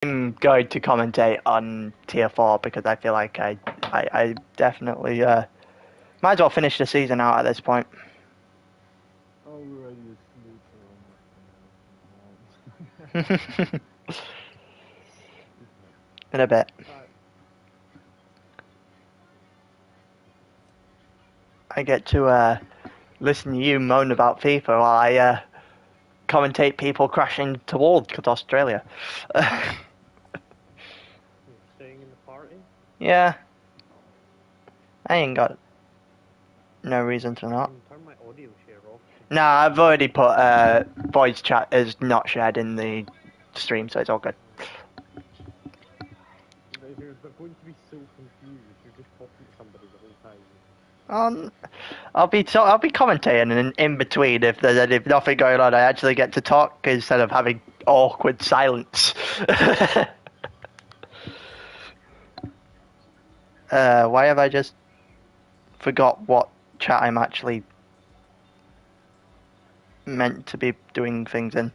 I'm going to commentate on Tier 4 because I feel like I definitely might as well finish the season out at this point. In a bit. I get to listen to you moan about FIFA while I commentate people crashing to walls because Australia. Staying in the party? Yeah. I ain't got no reason to not. Turn my audio share off. Nah, I've already put voice chat as not shared in the stream, so it's all good. They're going to be so confused if you're just talking to somebody the whole time. I'll be commentating in between if nothing going on. I actually get to talk instead of having awkward silence. Why have I just forgot what chat I'm actually meant to be doing things in?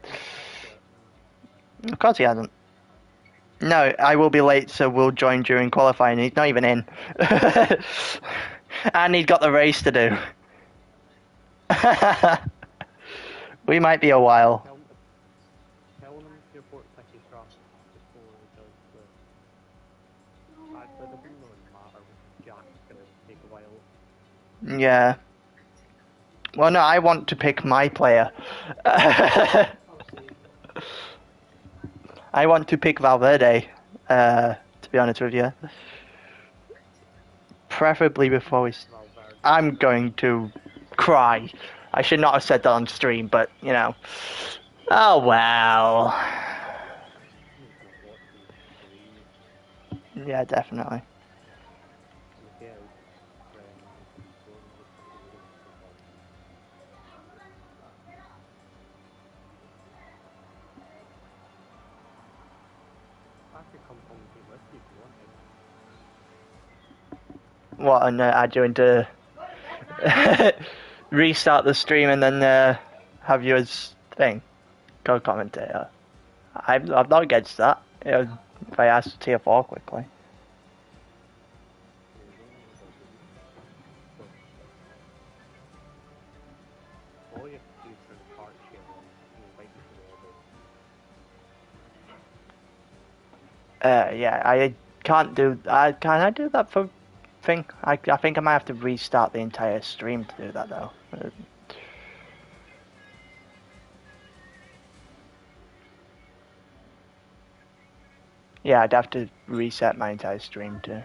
Of course he hasn't. No, I will be late, so we'll join during qualifying. He's not even in. And he's got the race to do. We might be a while. Tell him to report Picky Trust before he does the... Actually, it doesn't really matter. Jack's going to take a while. Yeah. Well, no, I want to pick my player. I want to pick Valverde, to be honest with you. Preferably before we... I'm going to cry. I should not have said that on stream, but, you know. Oh, well. Yeah, definitely. What, and add you into restart the stream and then have you as thing, co-commentator? I'm not against that. If I ask Tier 4 quickly. Yeah, I can't do. Can I do that for thing? I think I might have to restart the entire stream to do that though. Yeah, I'd have to reset my entire stream too.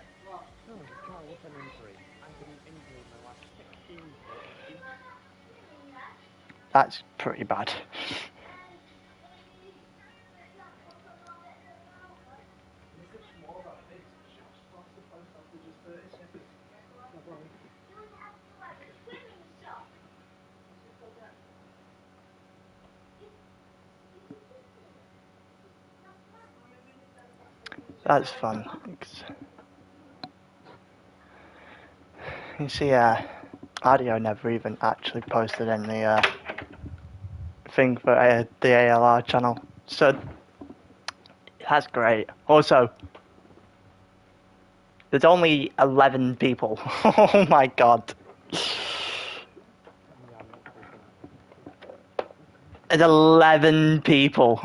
That's pretty bad. That's fun. You see, Audio never even actually posted any thing for the ALR channel, so that's great. Also, there's only 11 people. Oh my god. There's 11 people.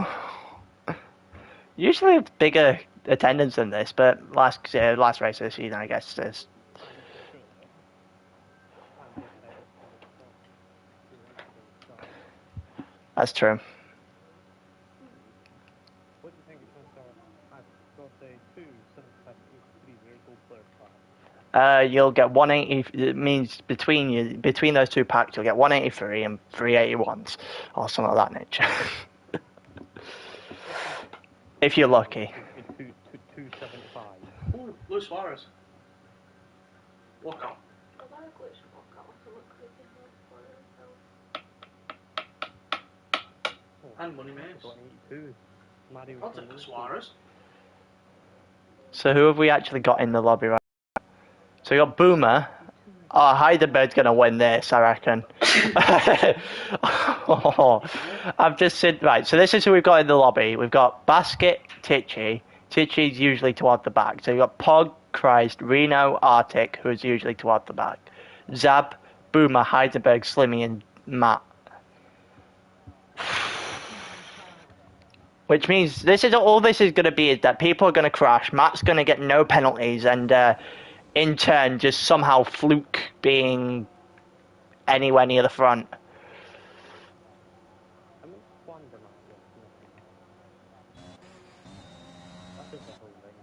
Usually it's bigger attendance than this, but last race of the season, I guess there's... That's true. What do you think it's going to start? I've got to say 2, 7, 5, 8, 3, You'll get 180. It means between those two packs, you'll get 183 and 381s, or something of that nature. If you're lucky. 275. Oh, Luis Suarez. Walk on. And Money Maze. I'll take the Suarez. So who have we actually got in the lobby right now? So we got Boomer, Oh, Heidelberg's going to win this, I reckon. Oh, I've just said, right, so this is who we've got in the lobby. We've got Basket, Tichy. Tichy's usually toward the back. So you've got Pog, Christ, Reno, Arctic, who's usually toward the back. Zab, Boomer, Heidelberg, Slimmy, and Matt. Which means this is all this is going to be is that people are going to crash. Matt's going to get no penalties, and in turn, just somehow fluke being anywhere near the front. I mean, Wanda might get nothing. That is the whole thing.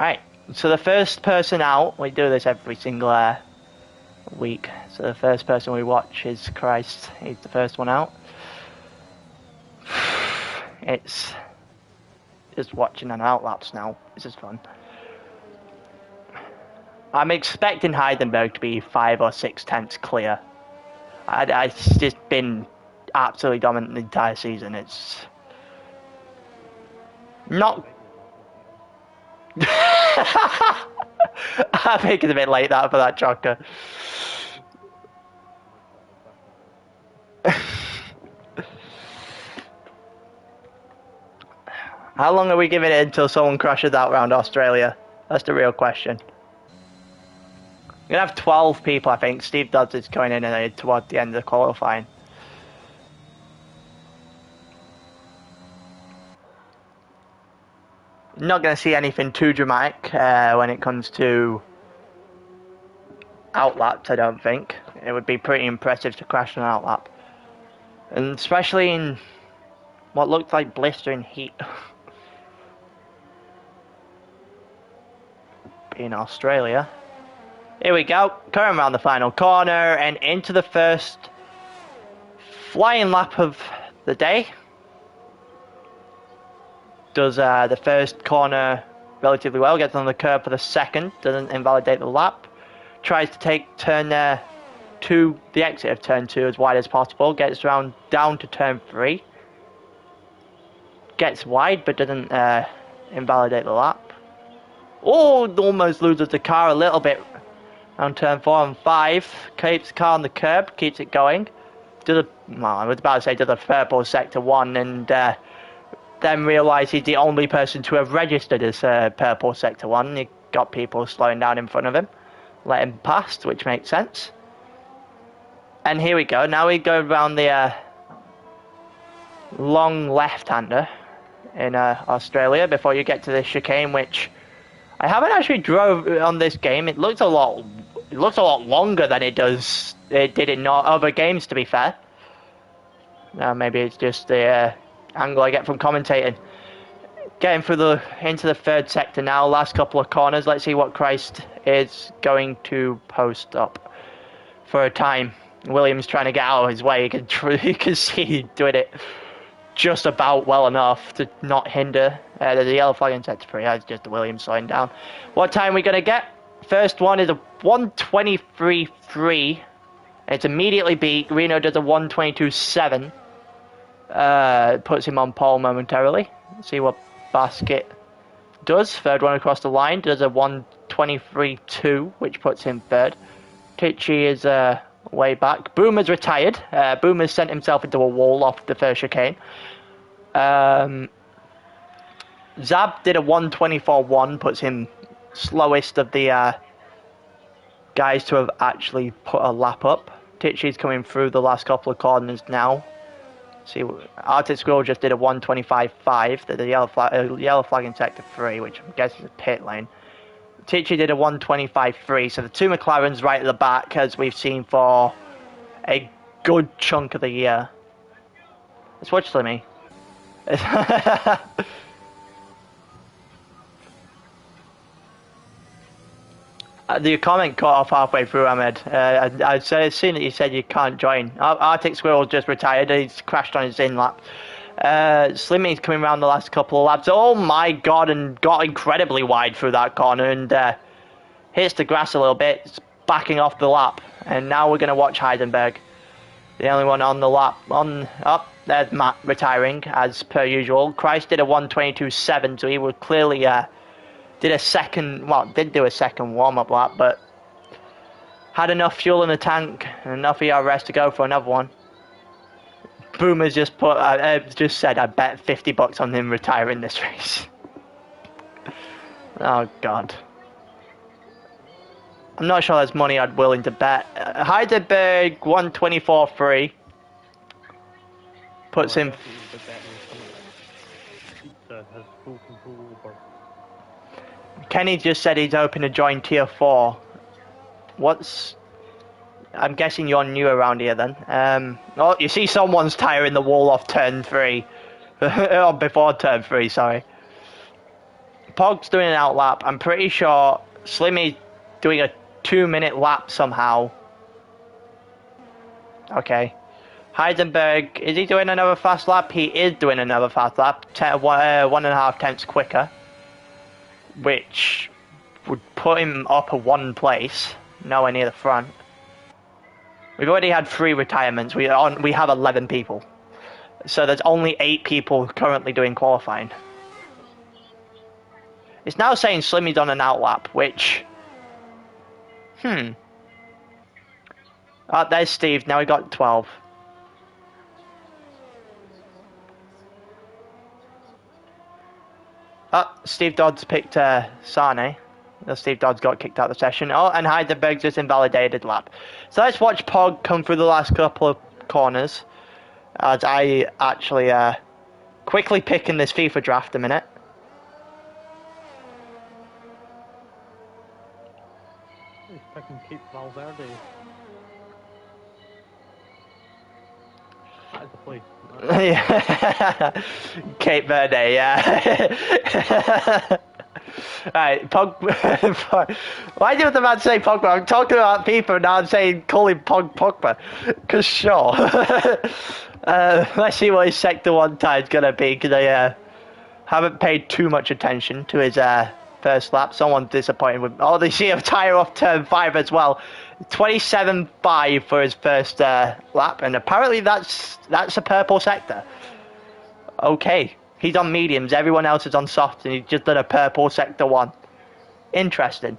Right, so the first person out, we do this every single week. So the first person we watch is Christ. He's the first one out. It's just watching an outlaps now. This is fun. I'm expecting Heidenberg to be 5 or 6 tenths clear. It's just been absolutely dominant the entire season. It's not. I think it's a bit late that for that chocker. How long are we giving it until someone crashes out around Australia? That's the real question. We're going to have 12 people, I think. Steve Dodds is going in towards the end of the qualifying. Not going to see anything too dramatic when it comes to outlaps, I don't think. It would be pretty impressive to crash an outlap. And especially in what looked like blistering heat. In Australia. Here we go, coming around the final corner and into the first flying lap of the day. Does the first corner relatively well, gets on the curb for the second, doesn't invalidate the lap. Tries to take turn the exit of turn 2 as wide as possible, gets around down to turn 3. Gets wide but doesn't invalidate the lap. Oh, almost loses the car a little bit on turn 4 and 5. Keeps the car on the curb, keeps it going. I was about to say to the purple sector 1 and then realised he's the only person to have registered as purple sector 1. He got people slowing down in front of him, let him past, which makes sense. And here we go. Now we go around the long left-hander in Australia before you get to the chicane, which I haven't actually drove on this game. It looks a lot longer than it did in other games, to be fair. Maybe it's just the angle I get from commentating. Getting through into the third sector now. Last couple of corners. Let's see what Christ is going to post up for a time. Williams trying to get out of his way. You can see doing it just about well enough to not hinder. There's a yellow flag in sector 3. That's just the Williams slowing down. What time are we going to get? First one is a 1:23.3. It's immediately beat. Reno does a 1:22.7. Puts him on pole momentarily. Let's see what Basket does. Third one across the line does a 1:23.2, which puts him third. Tichy is way back. Boomer's retired. Boomer's sent himself into a wall off the first chicane. Zab did a 1:24.1, puts him slowest of the guys to have actually put a lap up. Tichy's coming through the last couple of corners now. See, Arctic Squirrel just did a 1:25.5. There's a yellow flag in sector 3, which I'm guessing is a pit lane. Tichy did a 1:25.3, so the two McLarens right at the back, as we've seen for a good chunk of the year. Let's watch Slimmy. The comment cut off halfway through, Ahmed. I'd seen that you said you can't join. Arctic Squirrel just retired. He's crashed on his in lap. Slimmy's coming around the last couple of laps. Oh my god, and got incredibly wide through that corner and hits the grass a little bit. It's backing off the lap. And now we're going to watch Heidenberg. The only one on the lap. There's Matt retiring, as per usual. Christ did a 1:22.7, so he would clearly did do a second warm-up lap, but had enough fuel in the tank and enough ERS to go for another one. Boomer's just just said, I bet $50 on him retiring this race. Oh God. I'm not sure that's money I'd willing to bet. Heidelberg 124.3 puts him. Pizza has full control over. Kenny just said he's hoping to join Tier 4. I'm guessing you're new around here then. Oh, you see someone's tyre in the wall off turn 3. Or before turn 3, sorry. Pog's doing an outlap. I'm pretty sure Slimmy's doing a 2-minute lap somehow. Okay. Heidenberg, is he doing another fast lap? He is doing another fast lap. 1.5 tenths quicker. Which would put him up a 1 place. Nowhere near the front. We've already had 3 retirements. We have 11 people. So there's only 8 people currently doing qualifying. It's now saying Slimmy's on an outlap, which... Oh, there's Steve. Now he got 12. Oh, Steve Dodds picked Sane. Steve Dodds got kicked out of the session. Oh, and Heidelberg just invalidated lap. So let's watch Pog come through the last couple of corners. As I actually quickly pick in this FIFA draft a minute. He's picking Cape Valverde. That is the place. Yeah. Cape Verde, yeah. Right, Pogba. Why do the man say Pogba? I'm talking about FIFA and now I'm saying call him Pogba. Because sure. Let's see what his Sector 1 time's going to be, because I haven't paid too much attention to his first lap. Someone's disappointed with... Oh, they see a tyre off turn 5 as well. 27.5 for his first lap, and apparently that's a purple sector. Okay, he's on mediums, everyone else is on softs, and he's just done a purple sector 1. Interesting.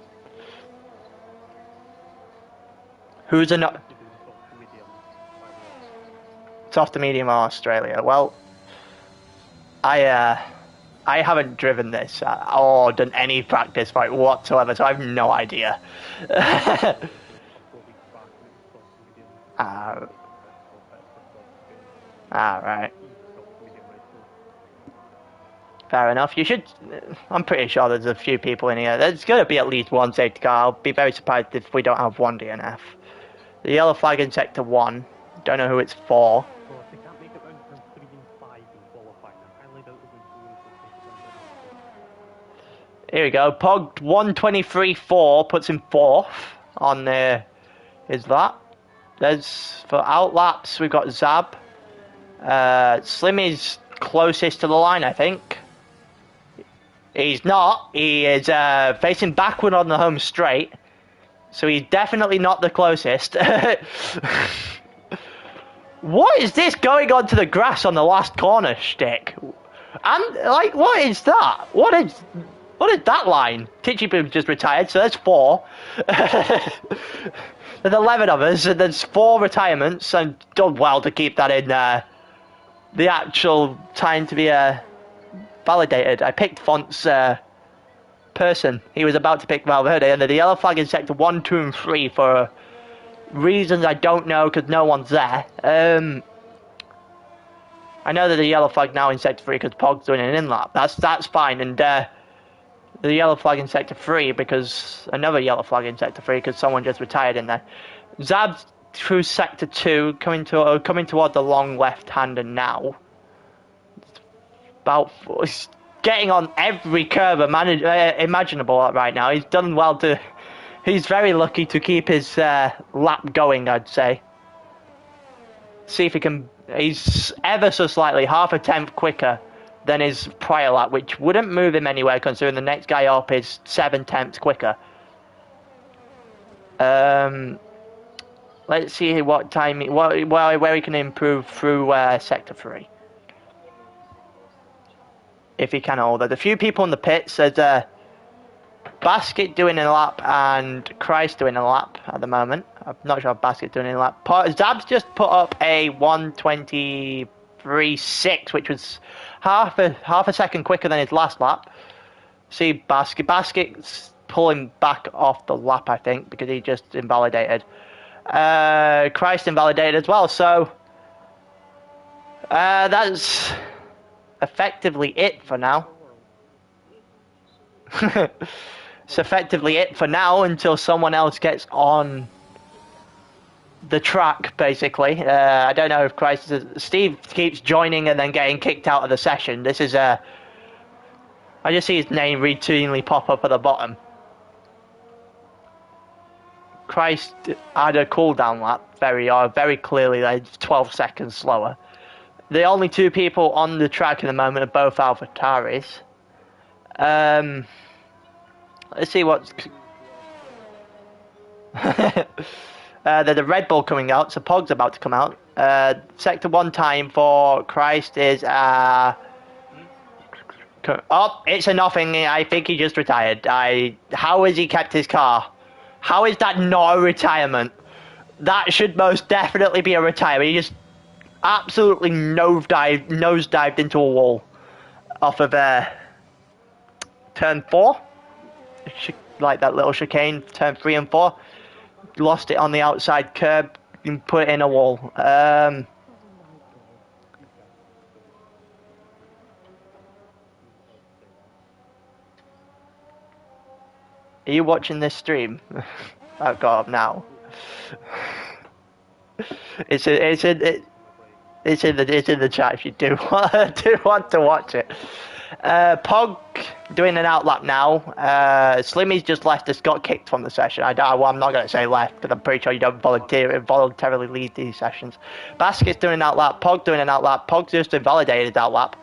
Who's a soft to medium Australia? Well, I haven't driven this or done any practice for it whatsoever, so I have no idea. Right. Fair enough. You should... I'm pretty sure there's a few people in here. There's going to be at least one safety car. I'll be very surprised if we don't have one DNF. The yellow flag in Sector 1. Don't know who it's for. Well, if they can't make it round turn 3 and 5 in qualifying, I highly doubt they're going to do it. Here we go. Pog 123.4 puts him 4th on his lap. There's for outlaps we've got Zab. Slim is closest to the line, I think. He's not. He is facing backward on the home straight, so he's definitely not the closest. What is this going on to the grass on the last corner shtick? And like, what is that? What is that line? Titchy Boom just retired, so there's 4. There's 11 of us, and there's 4 retirements, and done well to keep that in the actual time to be validated. I picked Font's person. He was about to pick Valverde, and the yellow flag in Sector 1, 2, and 3 for reasons I don't know because no one's there. I know that the yellow flag now in Sector 3 because Pog's doing an in-lap. That's fine, and the yellow flag in Sector 3 because another yellow flag in Sector 3 because someone just retired in there. Zab's through Sector 2, coming toward the long left-hander now. He's getting on every curve imaginable right now. He's done well to... He's very lucky to keep his lap going, I'd say. See if he can... He's ever so slightly, half a tenth quicker than his prior lap, which wouldn't move him anywhere considering the next guy up is 7 tenths quicker. Let's see what time, where he can improve through Sector 3. If he can hold it. A few people in the pits. There's Basket doing a lap and Christ doing a lap at the moment. I'm not sure if Basket's doing a lap. Zab's just put up a 1:23.6, which was half a second quicker than his last lap. See Basket's pulling back off the lap, I think, because he just invalidated. Christ invalidated as well, so that's effectively it for now. It's effectively it for now until someone else gets on the track, basically. I don't know if Steve keeps joining and then getting kicked out of the session. This is I just see his name routinely pop up at the bottom. Christ had a cooldown lap, very clearly, like 12 seconds slower. The only two people on the track at the moment are both AlphaTauris. Let's see what's... there's a Red Bull coming out, so Pog's about to come out. Sector 1 time for Christ is... oh, it's a nothing. I think he just retired. How has he kept his car? How is that not a retirement? That should most definitely be a retirement. He just absolutely nosedived into a wall off of turn 4. Like that little chicane, turn 3 and 4. Lost it on the outside curb and put it in a wall. Are you watching this stream? I've got up now. It's in the chat if you do want to watch it. Pog doing an outlap now. Slimmy's just left us, got kicked from the session. I'm not going to say left, because I'm pretty sure you don't voluntarily leave these sessions. Basket's doing an outlap, Pog doing an outlap. Pog's just invalidated outlap,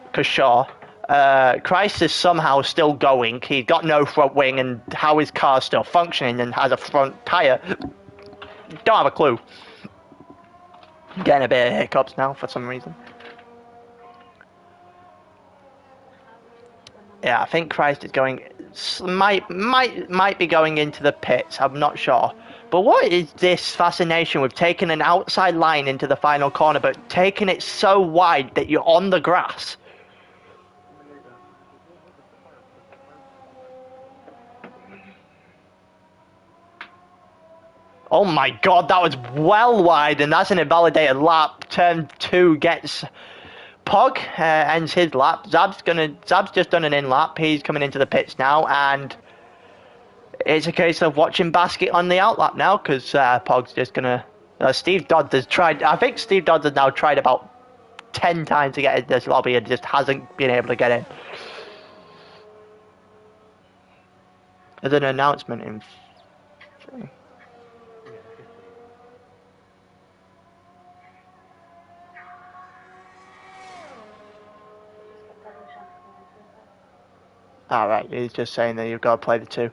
because sure. Christ is somehow still going. He's got no front wing, and how his car's still functioning and has a front tyre. Don't have a clue. Getting a bit of hiccups now for some reason. Yeah, I think Christ is going. Might be going into the pits. I'm not sure. But what is this fascination with taking an outside line into the final corner, but taking it so wide that you're on the grass? Oh my god, that was well wide, and that's an invalidated lap. Turn 2 gets... Pog ends his lap. Zab's just done an in lap. He's coming into the pits now, and it's a case of watching Basket on the out lap now, because Pog's just gonna... Steve Dodds has tried... I think Steve Dodds has now tried about 10 times to get in this lobby and just hasn't been able to get in. There's an announcement in... Alright, he's just saying that you've got to play the 2.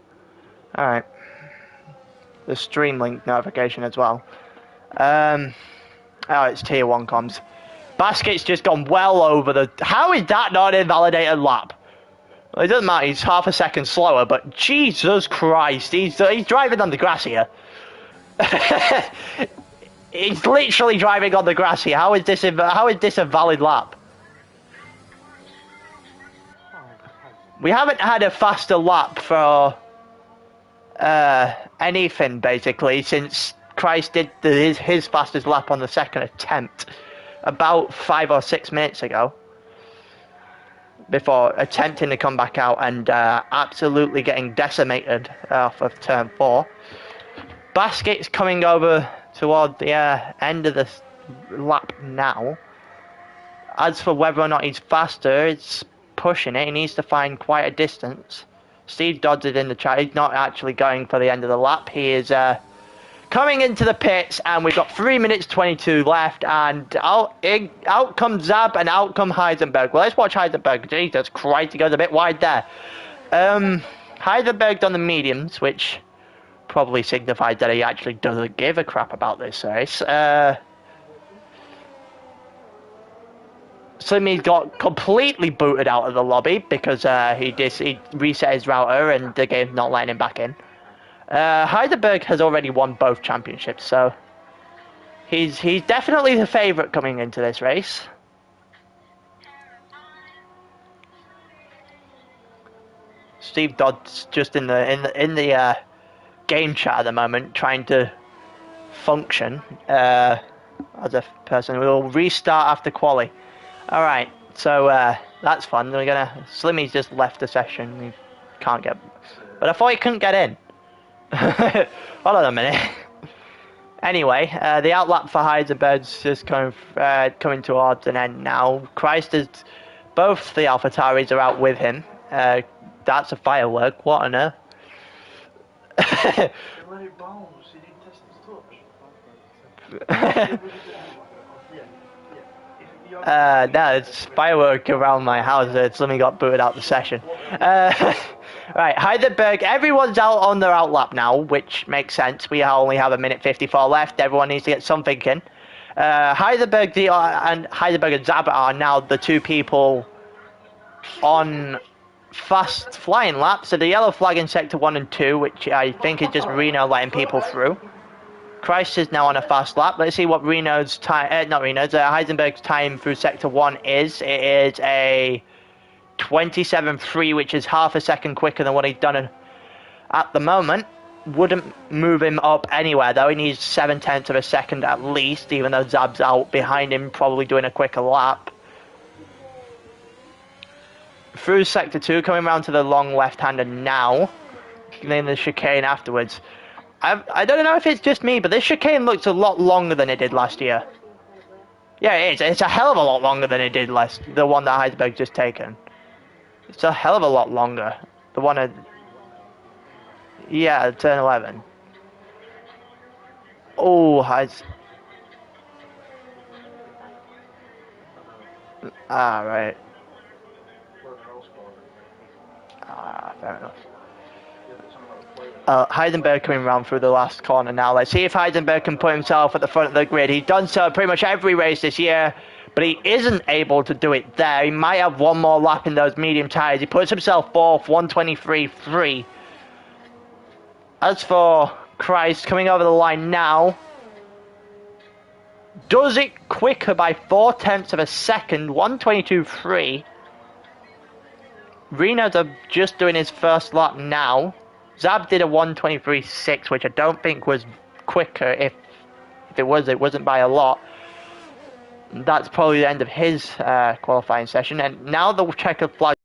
Alright. The stream link notification as well. Oh, it's tier 1 comms. Basket's just gone well over the... How is that not an invalidated lap? Well, it doesn't matter, he's half a second slower, but Jesus Christ, he's driving on the grass here. He's literally driving on the grass here. How is this a valid lap? We haven't had a faster lap for anything, basically, since Christ did his fastest lap on the second attempt about 5 or 6 minutes ago, before attempting to come back out and absolutely getting decimated off of turn 4. Basket's coming over toward the end of the lap now. As for whether or not he's faster, it's pushing it. He needs to find quite a distance. Steve Dodds is in the chat. He's not actually going for the end of the lap. He is coming into the pits, and we've got 3 minutes 22 left, and out comes Zab and out come Heisenberg. Well, let's watch Heisenberg. Jesus Christ, he goes a bit wide there. Heisenberg's on the mediums, which probably signifies that he actually doesn't give a crap about this race. Slimmy got completely booted out of the lobby because he reset his router and the game's not letting him back in. Heidelberg has already won both championships, so he's definitely the favourite coming into this race. Steve Dodd's just in the game chat at the moment, trying to function as a person. We'll restart after quali. All right, so that's fun. Slimmy's just left the session. He can't get, but I thought he couldn't get in. Hold on a minute. Anyway, the outlap for Heidelberg's just coming towards an end now. Christ is, both the AlphaTauris are out with him. That's a firework. What on earth? No, it's firework around my house. Slimmy got booted out the session. Right, Heidelberg, everyone's out on their outlap now, which makes sense. We only have 1:54 left. Everyone needs to get something in. Heidelberg and Zabit are now the two people on fast flying laps. So the yellow flag in sector 1 and 2, which I think is just Reno letting people through. Christ is now on a fast lap. Let's see what Heisenberg's time through sector 1 is. It is a 27.3, which is half a second quicker than what he's done at the moment. Wouldn't move him up anywhere though. He needs 0.7 of a second at least, even though Zab's out behind him, probably doing a quicker lap. Through sector 2, coming around to the long left-hander now, then the chicane afterwards. I don't know if it's just me, but this chicane looks a lot longer than it did last year. Yeah, it is. It's a hell of a lot longer than it did the one that Heidelberg just taken. It's a hell of a lot longer. The one at... Yeah, turn 11. Oh, right. Fair enough. Heisenberg coming around through the last corner now. Let's see if Heisenberg can put himself at the front of the grid. He's done so pretty much every race this year, but he isn't able to do it there. He might have one more lap in those medium tyres. He puts himself fourth, 1:23.3. As for Christ, coming over the line now, does it quicker by 0.4 of a second, 1:22.3. Reno's just doing his first lap now. Zab did a 1:23.6, which I don't think was quicker. If it wasn't by a lot. That's probably the end of his qualifying session. And now the checkered flag.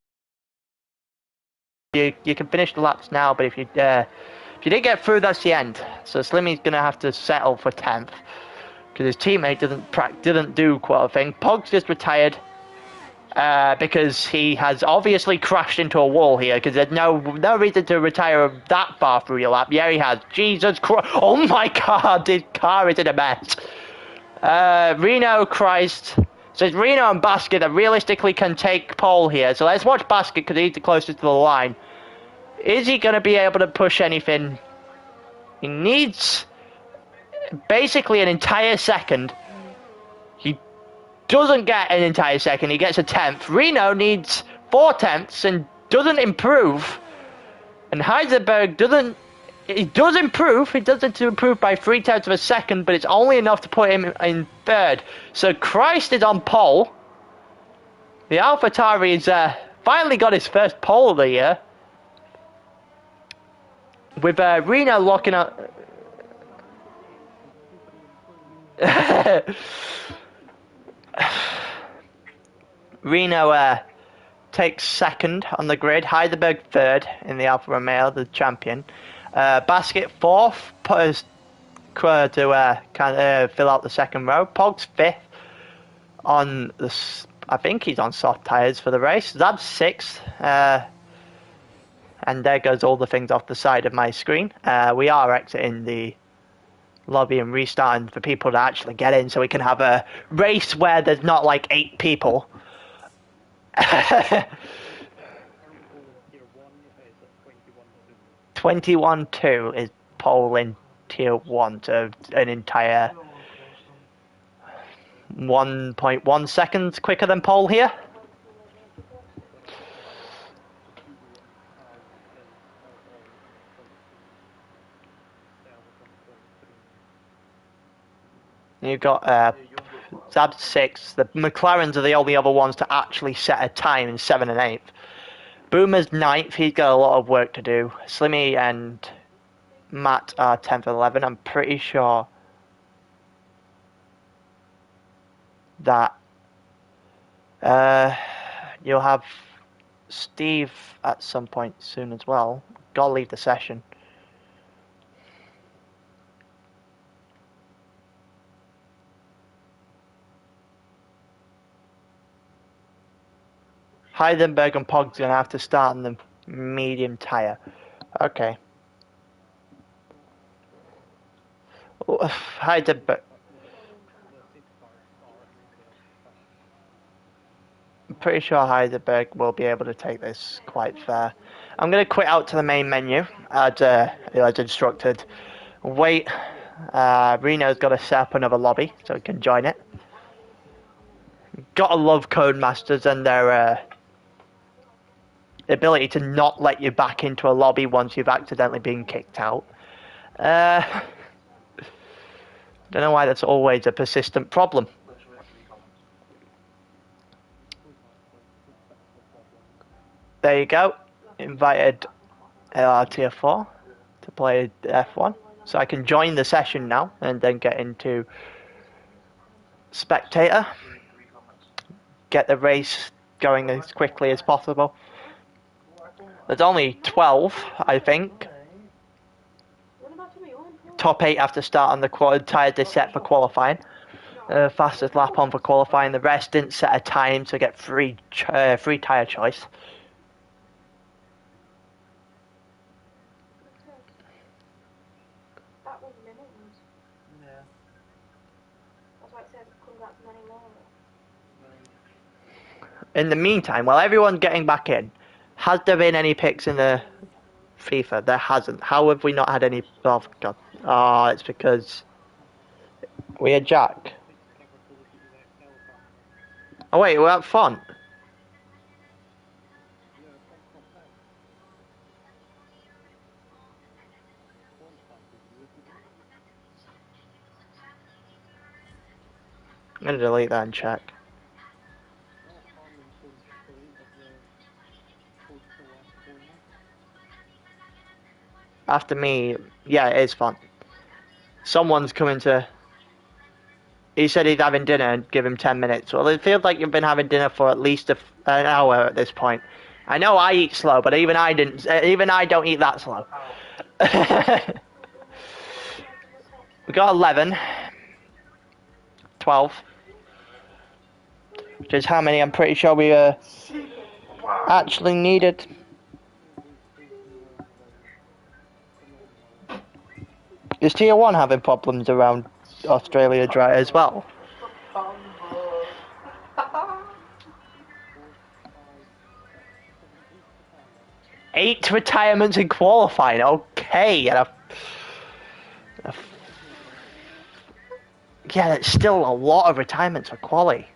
You can finish the laps now, but if you didn't get through, that's the end. So Slimmy's gonna have to settle for 10th because his teammate didn't do qualifying. Pog's just retired. Because he has obviously crashed into a wall here, because there's no reason to retire that far through your lap. Yeah, he has. Jesus Christ. Oh my God, his car is in a mess. Reno, Christ. So it's Reno and Basket that realistically can take pole here. So let's watch Basket, because he's the closest to the line. Is he going to be able to push anything? He needs basically an entire second. He doesn't get an entire second, he gets a 10th. Reno needs 0.4 and doesn't improve. And Heisenberg does improve. He doesn't improve by 0.3 of a second, but it's only enough to put him in third. So Christ is on pole. The AlphaTauri has finally got his first pole of the year. With Reno locking up. Reno takes second on the grid. Heidelberg third in the Alfa Romeo, the champion. Basket fourth, to fill out the second row. Pog's fifth on the. I think he's on soft tyres for the race. Zab's sixth. And there goes all the things off the side of my screen. We are exiting the lobby and restarting for people to actually get in so we can have a race where there's not like 8 people. 21-2 is pole in tier 1, so an entire 1.1 seconds quicker than pole here. You've got Zab's 6th. The McLarens are the only other ones to actually set a time in 7th and 8th. Boomer's 9th. He's got a lot of work to do. Slimmy and Matt are 10th and 11th. I'm pretty sure that you'll have Steve at some point soon as well. Gotta leave the session. Heidenberg and Pog's gonna have to start on the medium tire. Okay. Heidenberg. I'm pretty sure Heidelberg will be able to take this quite fair. I'm going to quit out to the main menu as instructed. Wait, Reno's got to set up another lobby so he can join it. Gotta love Codemasters and their ability to not let you back into a lobby once you've accidentally been kicked out. Don't know why that's always a persistent problem. There you go. Invited ALR Tier 4 to play F1. So I can join the session now and then get into Spectator. Get the race going as quickly as possible. There's only 12, I think. Top 8 have to start on the tyres they set for qualifying. Fastest lap on for qualifying. The rest didn't set a time to get free tyre choice. In the meantime, while everyone's getting back in, has there been any picks in the FIFA? There hasn't. How have we not had any? Oh, God. Oh, it's because we had Jack. Oh, wait, we're at Font. I'm going to delete that and check. After me, yeah, it is Font. Someone's coming to... He said he's having dinner and give him 10 minutes. Well, it feels like you've been having dinner for at least an hour at this point. I know I eat slow, but even I don't eat that slow. We got 11. 12. Which is how many I'm pretty sure we actually needed. Is Tier 1 having problems around Australia dry as well? 8 retirements in qualifying, okay. And yeah, that's still a lot of retirements for quali.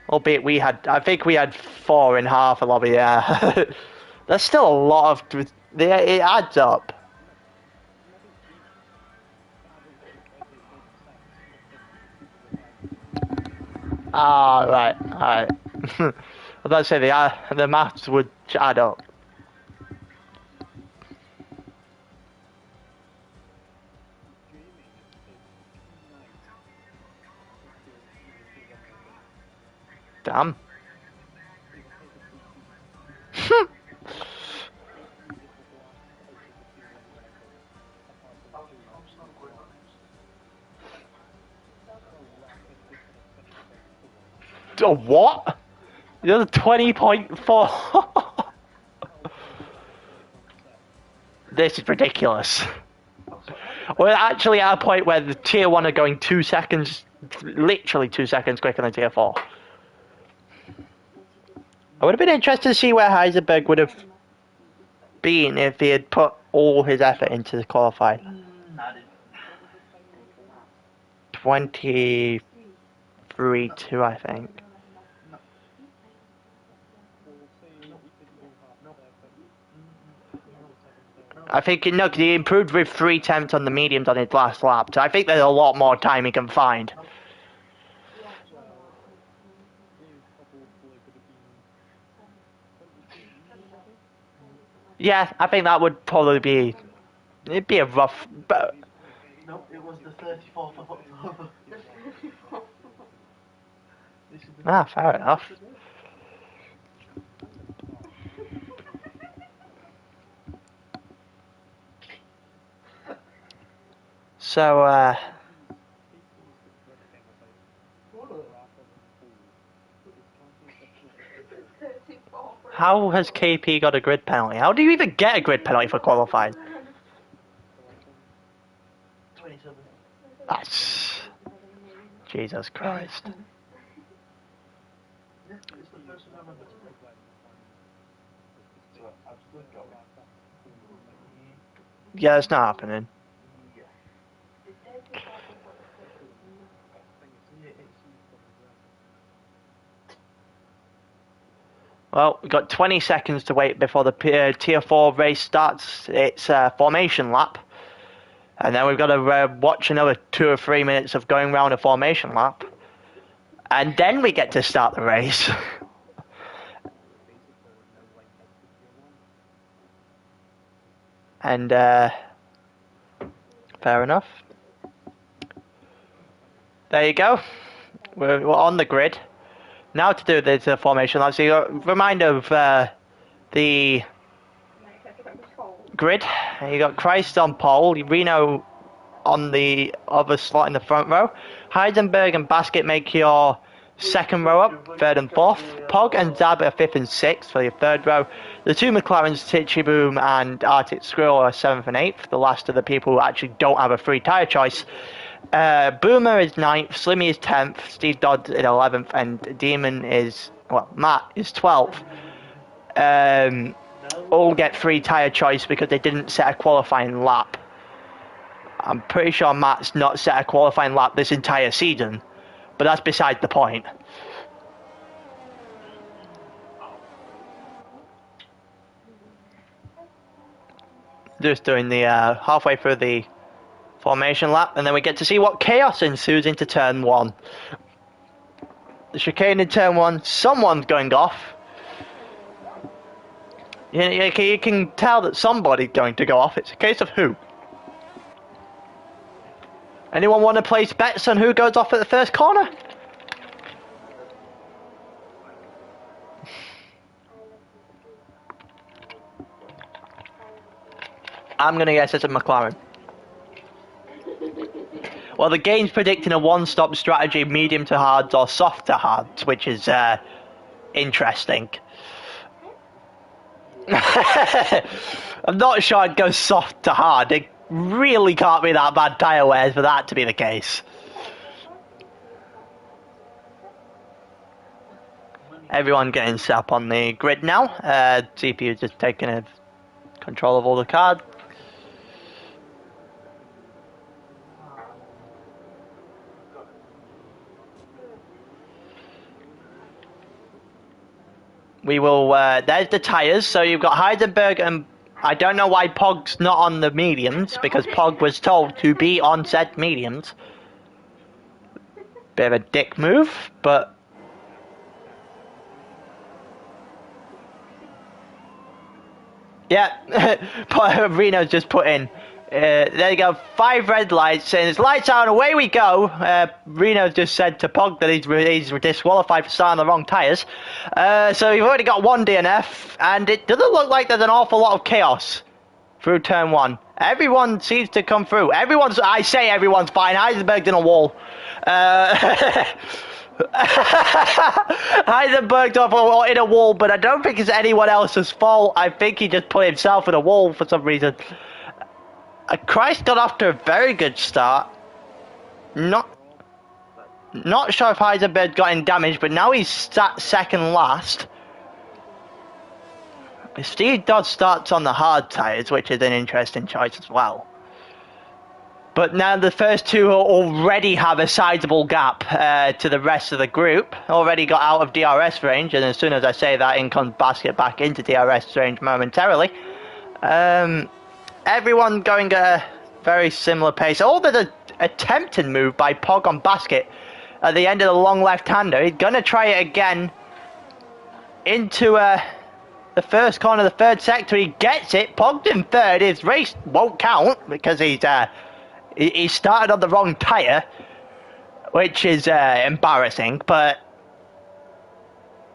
Albeit I think we had 4 in half a lobby, yeah. That's still a lot of, it adds up. Ah, right. I was about to say the maths would add up. Damn. Oh, what? You're 20.4. This is ridiculous. We're actually at a point where the Tier 1 are going 2 seconds, literally 2 seconds quicker than Tier 4. I would have been interested to see where Heisenberg would have been if he had put all his effort into the qualifying. 23. 3-2, I think. We'll say he could go half second. I think, no, 'cause he improved with 3 tenths on the mediums on his last lap, so I think there's a lot more time he can find. Well, Dave's probably could have been 22 maybe? Yeah, I think that would probably be... It'd be a rough... But, No, it was the 34th of October. fair enough. So, how has KP got a grid penalty? How do you even get a grid penalty for qualifying? 27. That's... Jesus Christ. Yeah, it's the first one I remember to break. So, I'm still going. Yeah, it's not happening. Yeah. Well, we've got 20 seconds to wait before the Tier 4 race starts its formation lap. And then we've got to watch another 2 or 3 minutes of going round a formation lap. And then we get to start the race. And, fair enough. There you go. We're on the grid. Now to do this formation lap. So you reminder of the grid. You got Christ on pole, Reno on the other slot in the front row. Heisenberg and Basket make your second row up, third and fourth. Pog and Zab are fifth and sixth for your third row. The two McLarens, Titchy Boom and Arctic Squirrel, are seventh and eighth, the last of the people who actually don't have a free tyre choice. Boomer is 9th, Slimmy is 10th, Steve Dodd is 11th, and Demon is, well, Matt is 12th. All get free tyre choice because they didn't set a qualifying lap. I'm pretty sure Matt's not set a qualifying lap this entire season, but that's beside the point. Just doing the halfway through the formation lap, and then we get to see what chaos ensues into turn 1. The chicane in turn 1, someone's going off. You can tell that somebody's going to go off. It's a case of who. Anyone want to place bets on who goes off at the first corner? I'm going to guess it's a McLaren. Well, the game's predicting a one-stop strategy, medium to hards or soft to hards, which is interesting. I'm not sure it goes soft to hard. It really can't be that bad tyre wears for that to be the case. Everyone getting set up on the grid now. CPU just taking control of all the cards. We will, there's the tyres, so you've got Heisenberg and I don't know why Pog's not on the mediums, because Pog was told to be on said mediums. Bit of a dick move, but... Yeah, Reno's just put in. There you go, 5 red lights, and it's lights out and away we go. Reno just said to Pog that he's disqualified for starting the wrong tyres. So you've already got 1 DNF, and it doesn't look like there's an awful lot of chaos through turn 1. Everyone seems to come through. Everyone's fine. Heisenberg's in a wall. Heisenberg's in a wall, but I don't think it's anyone else's fault. I think he just put himself in a wall for some reason. Christ got off to a very good start. Not sure if Heisenberg got any damage, but now he's sat second last. Steve Dodd starts on the hard tyres, which is an interesting choice as well. But now the first two already have a sizable gap to the rest of the group. Already got out of DRS range, and as soon as I say that, in comes Basket back into DRS range momentarily. Everyone going at a very similar pace. Oh, there's an attempted move by Pog on Basket at the end of the long left-hander. He's going to try it again into the first corner, the third sector. He gets it. Pog's in third. His race won't count because he started on the wrong tyre, which is embarrassing, but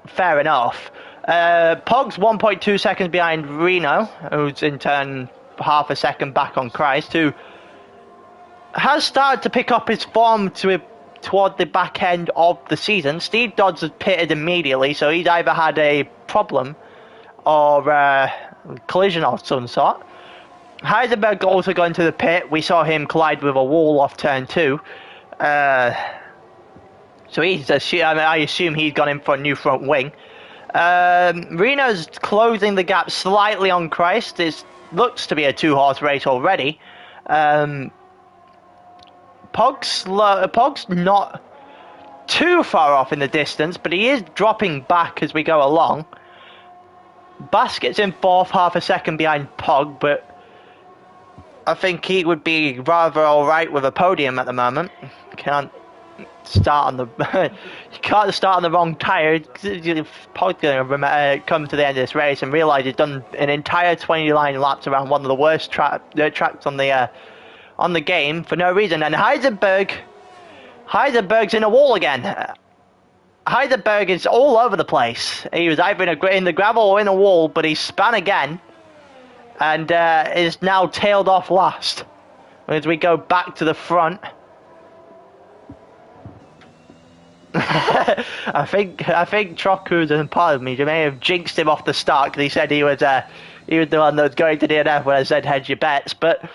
fair enough. Pog's 1.2 seconds behind Reno, who's in turn half a second back on Christ, who has started to pick up his form toward the back end of the season. Steve Dodds has pitted immediately, so he's either had a problem or a collision of some sort. Heisenberg also got into the pit. We saw him collide with a wall off turn 2. So I assume he's gone in for a new front wing. Reno's closing the gap slightly on Christ. It looks to be a 2-horse race already. Pog's not too far off in the distance, but he is dropping back as we go along. Basket's in fourth, half a second behind Pog, but I think he would be rather alright with a podium at the moment. Can't start on the wrong tyre. Pog's going to come to the end of this race and realise he's done an entire 29 laps around one of the worst tracks on the game for no reason. And Heisenberg's in a wall again. Heisenberg is all over the place. He was either in the gravel or in a wall, but he span again and is now tailed off last as we go back to the front. I think Troku's and part of me may have jinxed him off the start because he said he was the one that was going to DNF when I said hedge your bets. But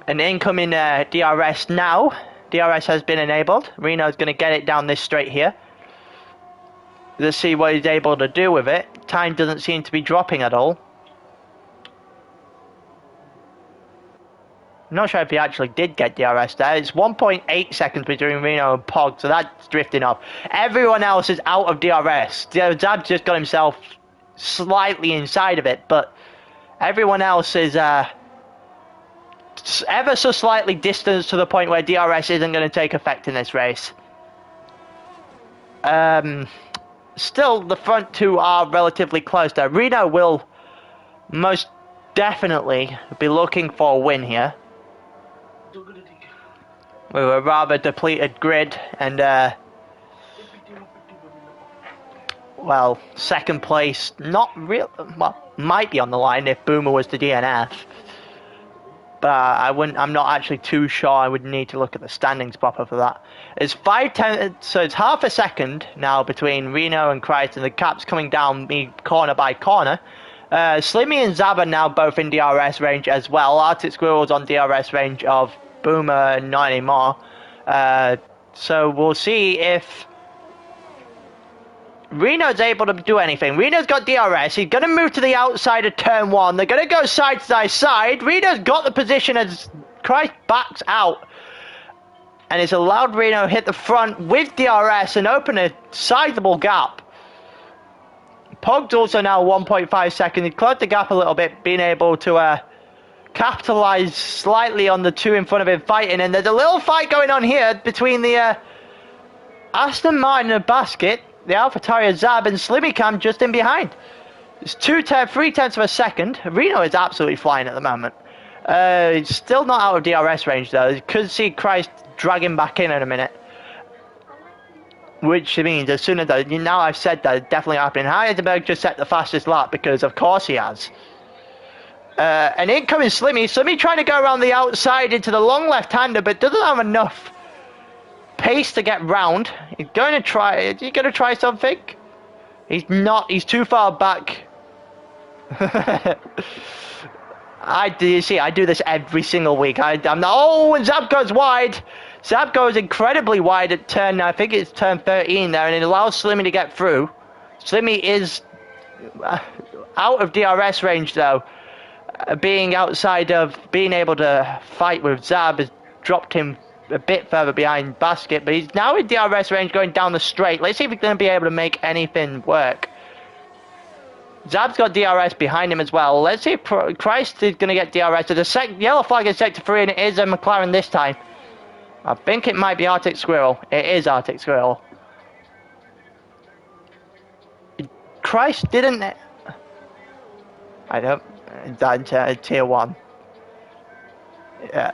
an incoming DRS now. DRS has been enabled. Reno's going to get it down this straight here. Let's see what he's able to do with it. Time doesn't seem to be dropping at all. I'm not sure if he actually did get DRS there. It's 1.8 seconds between Reno and Pog, so that's drifting off. Everyone else is out of DRS. Zab's just got himself slightly inside of it, but everyone else is ever so slightly distanced to the point where DRS isn't going to take effect in this race. Still, the front two are relatively close there. Reno will most definitely be looking for a win here. With a rather depleted grid and well, second place might be on the line if Boomer was to DNF. But I'm not actually too sure. I would need to look at the standings proper for that. It's 5/10, so it's half a second now between Reno and Christ, and the cap's coming down me corner by corner. Slimmy and Zab are now both in DRS range as well. Arctic Squirrel's on DRS range of Boomer, not anymore. So we'll see if Reno's able to do anything. Reno's got DRS. He's going to move to the outside of turn 1. They're going to go side to side. Reno's got the position as Christ backs out. And it's allowed Reno hit the front with DRS and open a sizable gap. Pog's also now 1.5 seconds. He closed the gap a little bit, being able to capitalise slightly on the two in front of him fighting. And there's a little fight going on here between the Aston Martin and Basket, the AlphaTauri Zab, and Slimmy Cam just in behind. It's 3/10 of a second. Reno is absolutely flying at the moment. He's still not out of DRS range though. You could see Christ dragging back in a minute. Which means as soon as now I've said that, it's definitely happening. Heisenberg just set the fastest lap because of course he has. And incoming Slimmy trying to go around the outside into the long left-hander, but doesn't have enough pace to get round. He's going to try. Is he going to try something? He's not. He's too far back. I do this every single week. I'm not. Oh, and Zab goes wide. Zab goes incredibly wide at turn. I think it's turn 13 there, and it allows Slimmy to get through. Slimmy is out of DRS range though. being outside of being able to fight with Zab has dropped him a bit further behind Basket, but he's now in DRS range going down the straight. Let's see if he's going to be able to make anything work. Zab's got DRS behind him as well. Let's see if Christ is going to get DRS. There's a yellow flag in sector 3 and it is a McLaren this time. I think it might be Arctic Squirrel. It is Arctic Squirrel. Christ didn't... I don't... That's tier 1. Yeah.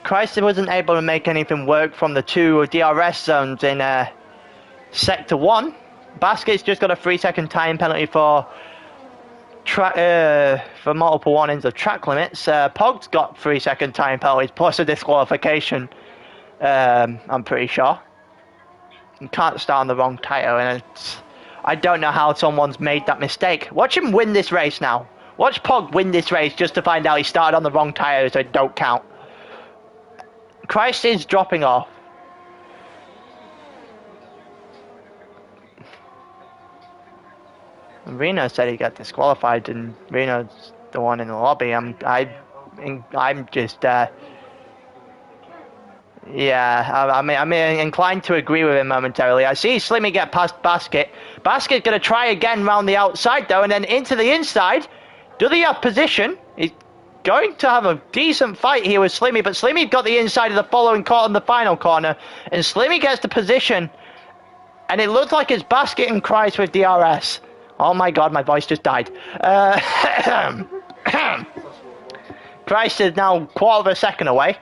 Christ wasn't able to make anything work from the 2 DRS zones in sector 1. Basket's just got a 3-second time penalty for multiple warnings of track limits. Pog's got 3-second time penalties plus a disqualification. I'm pretty sure. You can't start on the wrong tyre, and I don't know how someone's made that mistake. Watch him win this race now. Watch Pog win this race just to find out he started on the wrong tyre, so it don't count. Christ is dropping off. Reno said he got disqualified, and Reno's the one in the lobby. I'm just yeah. I'm inclined to agree with him momentarily. I see Slimmy get past Basket. Basket's gonna try again round the outside though, and then into the inside. Does he have position? He's going to have a decent fight here with Slimmy, but Slimmy got the inside of the following corner and the final corner, and Slimmy gets the position, and it looks like it's Basket and Christ with DRS. Oh my god, my voice just died. Christ is now quarter of a second away.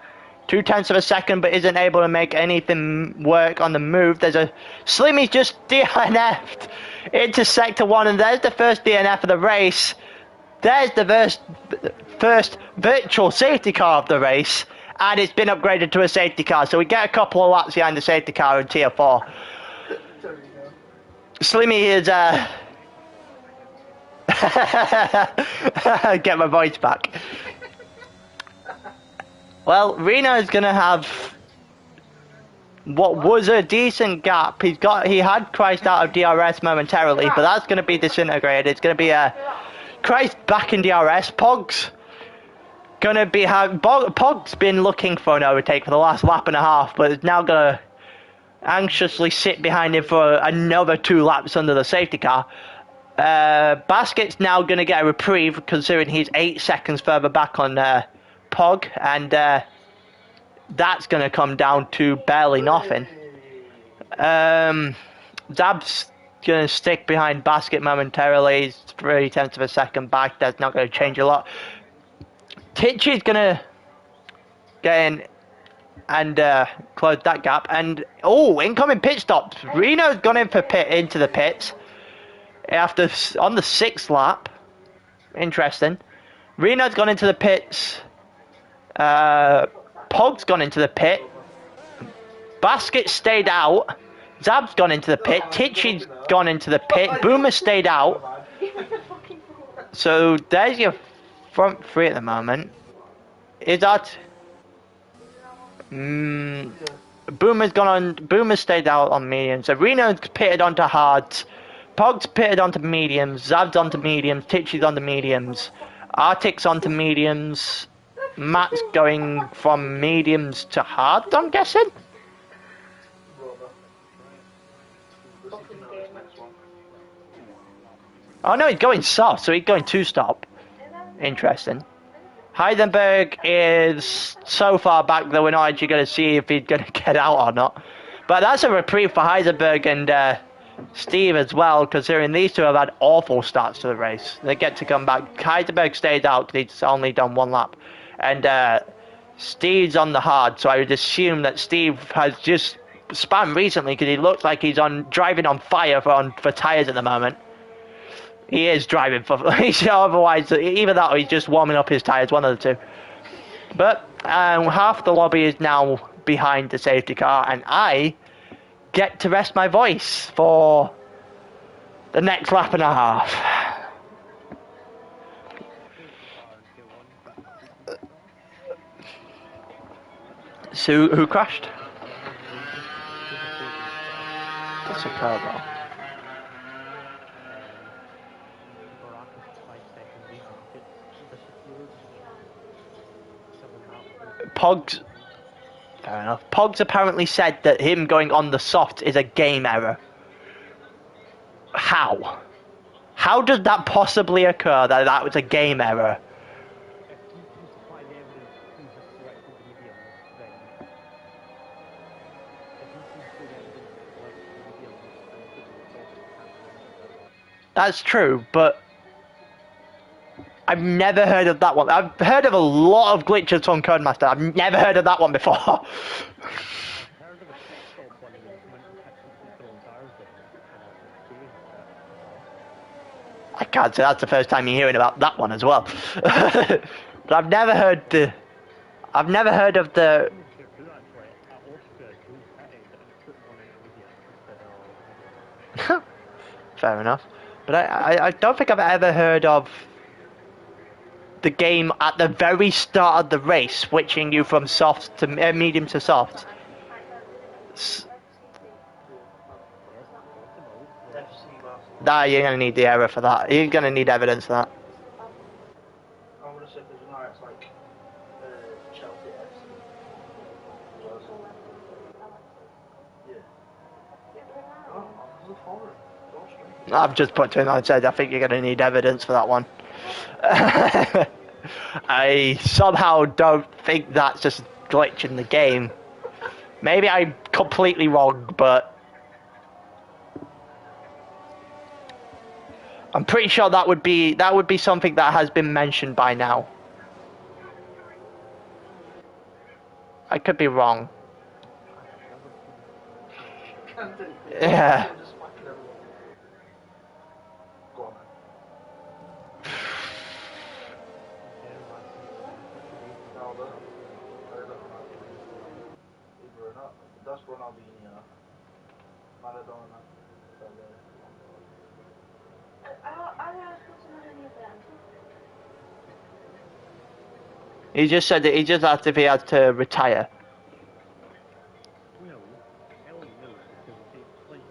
0.2 of a second, but isn't able to make anything work on the move. There's a... Slimmy's just DNF'd into sector 1, and there's the first DNF of the race. There's the first virtual safety car of the race, and it's been upgraded to a safety car, so we get a couple of laps behind the safety car in tier 4. Slimmy is get my voice back. Well, Reno is gonna have what was a decent gap. He had Christ out of DRS momentarily, but that's gonna be disintegrated. It's gonna be Christ back in DRS. Pog's gonna be Pog's been looking for an overtake for the last lap and a half, but is now gonna anxiously sit behind him for another 2 laps under the safety car. Basket's now gonna get a reprieve considering he's 8 seconds further back on Pog, and that's gonna come down to barely nothing. Zab's gonna stick behind Basket momentarily. He's 0.3 of a second back. That's not gonna change a lot. Titchy's gonna get in and close that gap. And incoming pit stops. Reno's gone in for into the pits after on the 6th lap. Interesting. Reno's gone into the pits. Pog's gone into the pit. Basket stayed out. Zab's gone into the pit. Titchy's gone into the pit. Boomer stayed out. So there's your front 3 at the moment. Is that... Boomer's gone on... Boomer stayed out on mediums. So Reno's pitted onto hards. Pog's pitted onto mediums. Zab's onto mediums. Titchy's onto mediums. Arctic's onto mediums. Matt's going from mediums to hard, I'm guessing? Oh no, he's going soft, so he's going 2-stop. Interesting. Heisenberg is so far back that we're not actually going to see if he's going to get out or not. But that's a reprieve for Heisenberg and Steve as well, considering these two have had awful starts to the race. They get to come back. Heisenberg stayed out because he's only done 1 lap. And Steve's on the hard, so I would assume that Steve has just spun recently because he looks like he's driving on fire for tyres at the moment. He is driving for... otherwise, either that or he's just warming up his tyres, one of the 2. But half the lobby is now behind the safety car, and I get to rest my voice for the next lap and a half. So, who crashed? That's a Kerbal. Pogs. Fair enough. Pogs apparently said that him going on the soft is a game error. How? How did that possibly occur that that was a game error? If you can supply the evidence who has selected the mediums, then if you can show the evidence that selects the mediums and put the report, it can't be anything else. That's true, but I've never heard of that one. I've heard of a lot of glitches on Codemaster. I've never heard of that one before. I've heard of a pit stop one where someone intentionally throwing tires in, and I've experienced that before. I can't say that's the first time you're hearing about that one as well. But I've never heard the. I've never heard of the. Actually, at Austria, Drew pitted and it put one intermediate instead of... Fair enough. But I don't think I've ever heard of the game at the very start of the race switching you from soft to medium to soft. Nah, you're gonna need the error for that. You're gonna need evidence for that. I would have said there's an art like Chelsea FC. Yeah. Oh, there's a foreign. I've just put two and said I think you're gonna need evidence for that one. I somehow don't think that's just a glitch in the game. Maybe I'm completely wrong, but I'm pretty sure that would be something that has been mentioned by now. I could be wrong. Yeah. Go on, man. No, I don't know. Either or not. That's Ronaldinho. Maradona. He just said that he just asked if he had to retire. No, Ellen knows because it's like...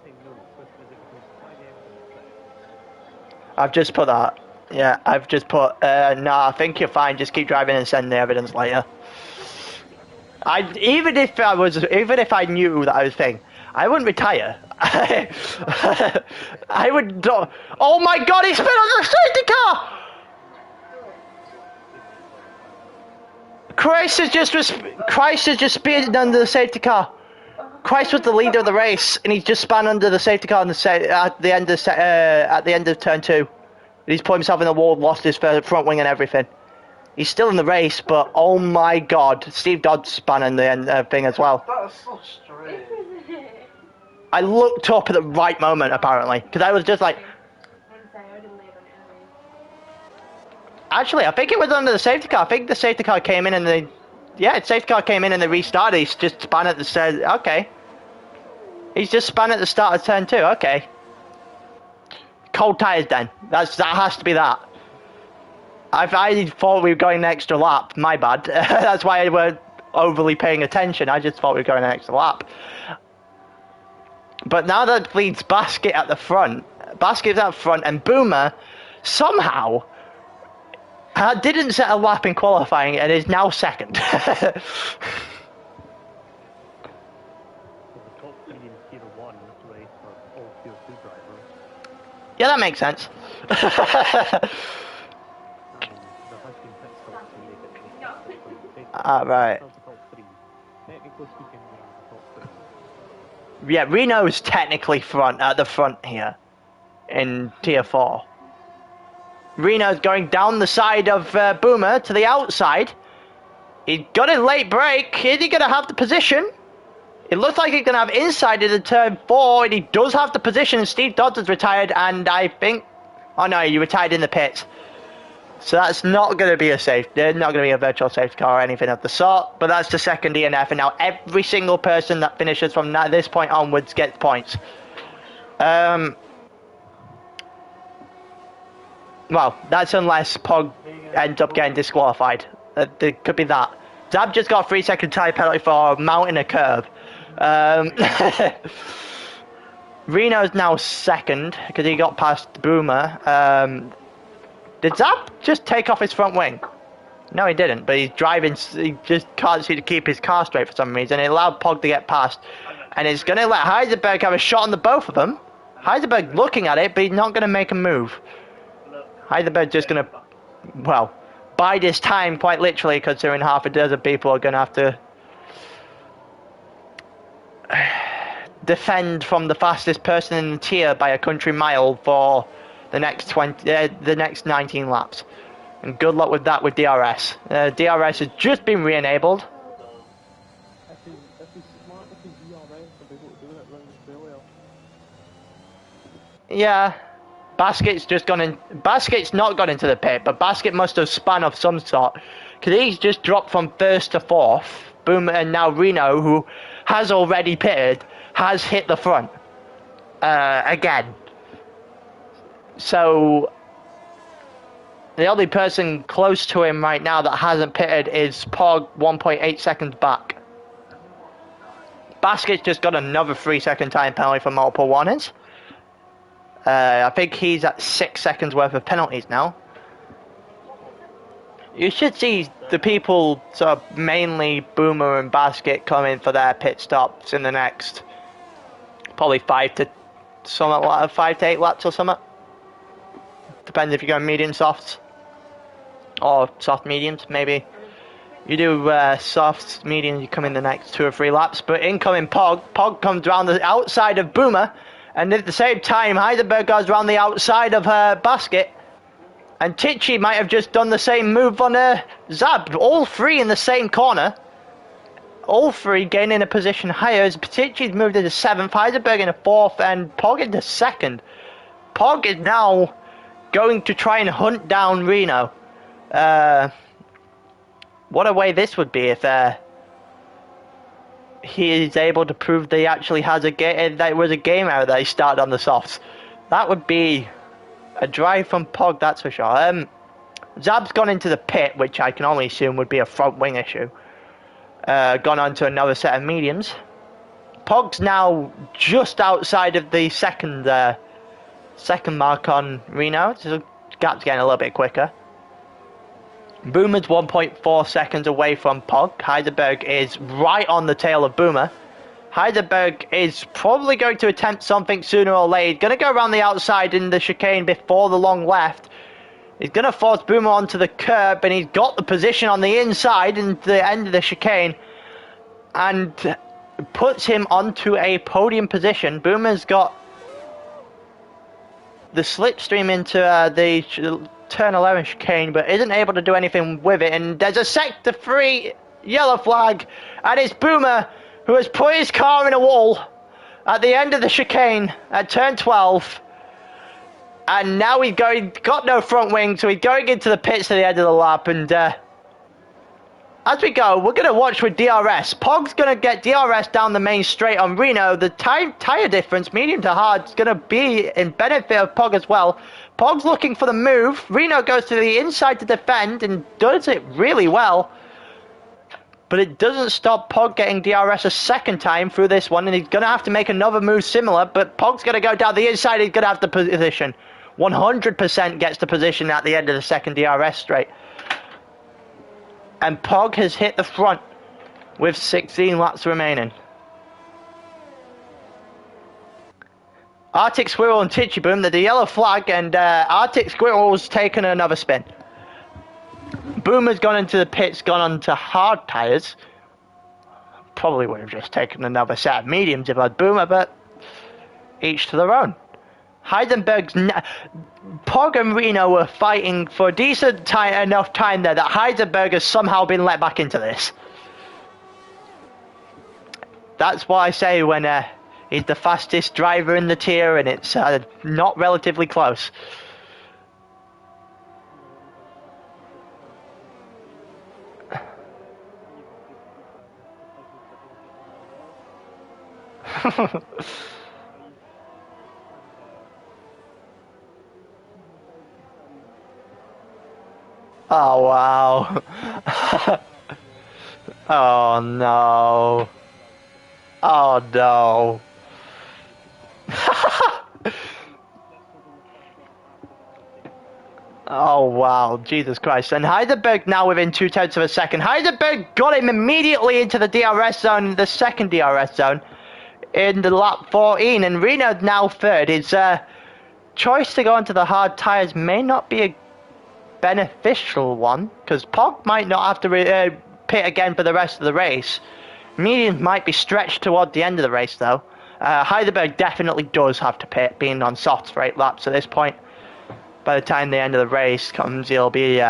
Saying no, because if you can supply the evidence I've just put that. Yeah, I've just put, no, I think you're fine, just keep driving and send the evidence later. Even if I knew that I was thing, I wouldn't retire. I would. Oh my God! He spit on the safety car. Christ has just speared under the safety car. Christ was the leader of the race, and he's just spun under the safety car at the end of turn 2. He's put himself in the wall, lost his front wing and everything. He's still in the race, but oh my God, Steve Dodd spun in the end thing as well. That's so strange. I looked up at the right moment, apparently, because I was just like... Actually, I think it was under the safety car. I think the safety car came in and the... Yeah, the safety car came in and they restarted. He's just spun at the start. Okay. He's just spun at the start of turn 2. Okay. Cold tyres then. That has to be that. I thought we were going an extra lap. My bad. That's why I weren't overly paying attention. I just thought we were going an extra lap. But now that leads Basket at the front. Basket's out front, and Boomer somehow didn't set a lap in qualifying and is now second. the top 3 in Tier 1 race for all Tier 2 drivers. Yeah, that makes sense. There has been pit stops to make it Right. the top 3. Technically speaking, the top 3. Yeah, Reno's technically at the front here in Tier 4. Reno's going down the side of Boomer to the outside. He got a late break. Is he going to have the position? It looks like he's going to have inside into turn 4, and he does have the position. Steve Dodds has retired, and I think... Oh no, he retired in the pits. So that's not going to be not going to be a virtual safety car or anything of the sort, but that's the second DNF, and now every single person that finishes from this point onwards gets points. Well, that's unless Pog ends up getting disqualified. There could be that. Zab just got a 3-second tyre penalty for mounting a curve. Reno's now second because he got past Boomer. Did Zab just take off his front wing? No, he didn't, but he's driving, he just can't seem to keep his car straight for some reason. It allowed Pog to get past, and it's going to let Heisenberg have a shot on the both of them. Heisenberg looking at it, but he's not going to make a move. Heisenberg's just going to, well, bide his time, quite literally, considering half a dozen people are going to have to defend from the fastest person in the tier by a country mile for the next 19 laps. And good luck with that with DRS. DRS has just been re-enabled. If he's smart, if he's DRS, the people doing it around Australia. Yeah. Basket's just gone in. Basket's not gone into the pit, but Basket must have spun of some sort. Because he's just dropped from first to fourth. Boom, and now Reno, who has already pitted, has hit the front. Again. So the only person close to him right now that hasn't pitted is Pog, 1.8 seconds back. Basket's just got another 3-second time penalty for multiple warnings. I think he's at 6 seconds worth of penalties now. You should see the people, sort of mainly Boomer and Basket, come in for their pit stops in the next probably 5 to 8 laps or something. Depends if you're going medium softs or soft mediums, maybe. You do soft mediums, you come in the next 2 or 3 laps. But incoming Pog. Pog comes around the outside of Boomer. And at the same time, Heisenberg goes around the outside of her Basket. And Tichy might have just done the same move on Zab. All three in the same corner. All three gaining a position higher. As Tichy's moved into 7th, Heisenberg into 4th, and Pog into 2nd. Pog is now going to try and hunt down Reno. What a way this would be if he is able to prove that he actually has that it was a game error that he started on the softs. That would be a drive from Pog, that's for sure. Zab's gone into the pit, which I can only assume would be a front wing issue. Gone on to another set of mediums. Pog's now just outside of the second mark on Reno, so the gap's getting a little bit quicker. Boomer's 1.4 seconds away from Pog. Heisenberg is right on the tail of Boomer. Heisenberg is probably going to attempt something sooner or later. He's going to go around the outside in the chicane before the long left. He's going to force Boomer onto the curb, and he's got the position on the inside and the end of the chicane, and puts him onto a podium position. Boomer's got the slipstream into the turn 11 chicane, but isn't able to do anything with it. And there's a sector 3 yellow flag, and it's Boomer who has put his car in a wall at the end of the chicane at turn 12. And now he's got no front wing, so he's going into the pits at the end of the lap. And as we go, we're going to watch with DRS. Pog's going to get DRS down the main straight on Reno. The tyre difference, medium to hard, is going to be in benefit of Pog as well. Pog's looking for the move. Reno goes to the inside to defend and does it really well. But it doesn't stop Pog getting DRS a second time through this one, and he's going to have to make another move similar, but Pog's going to go down the inside, he's going to have the position. 100% gets the position at the end of the second DRS straight. And Pog has hit the front with 16 laps remaining. Arctic Squirrel and Titchy Boom, they're the yellow flag, and Arctic Squirrel's taken another spin. Boomer's gone into the pits, gone onto hard tyres. Probably would have just taken another set of mediums if I had Boomer, but each to their own. Heisenberg's... Pog and Reno were fighting for a decent enough time there that Heisenberg has somehow been let back into this. That's what I say when he's the fastest driver in the tier and it's not relatively close. Oh wow. Oh no. Oh no. Oh, wow. Jesus Christ. And Heisenberg now within 0.2 of a second. Heisenberg got him immediately into the DRS zone, the second DRS zone, in the lap 14. And Reno now third. His choice to go onto the hard tyres may not be a beneficial one, because Pog might not have to pit again for the rest of the race. Mediums might be stretched toward the end of the race, though. Heisenberg definitely does have to pit, being on softs for 8 laps at this point. By the time the end of the race comes, he'll be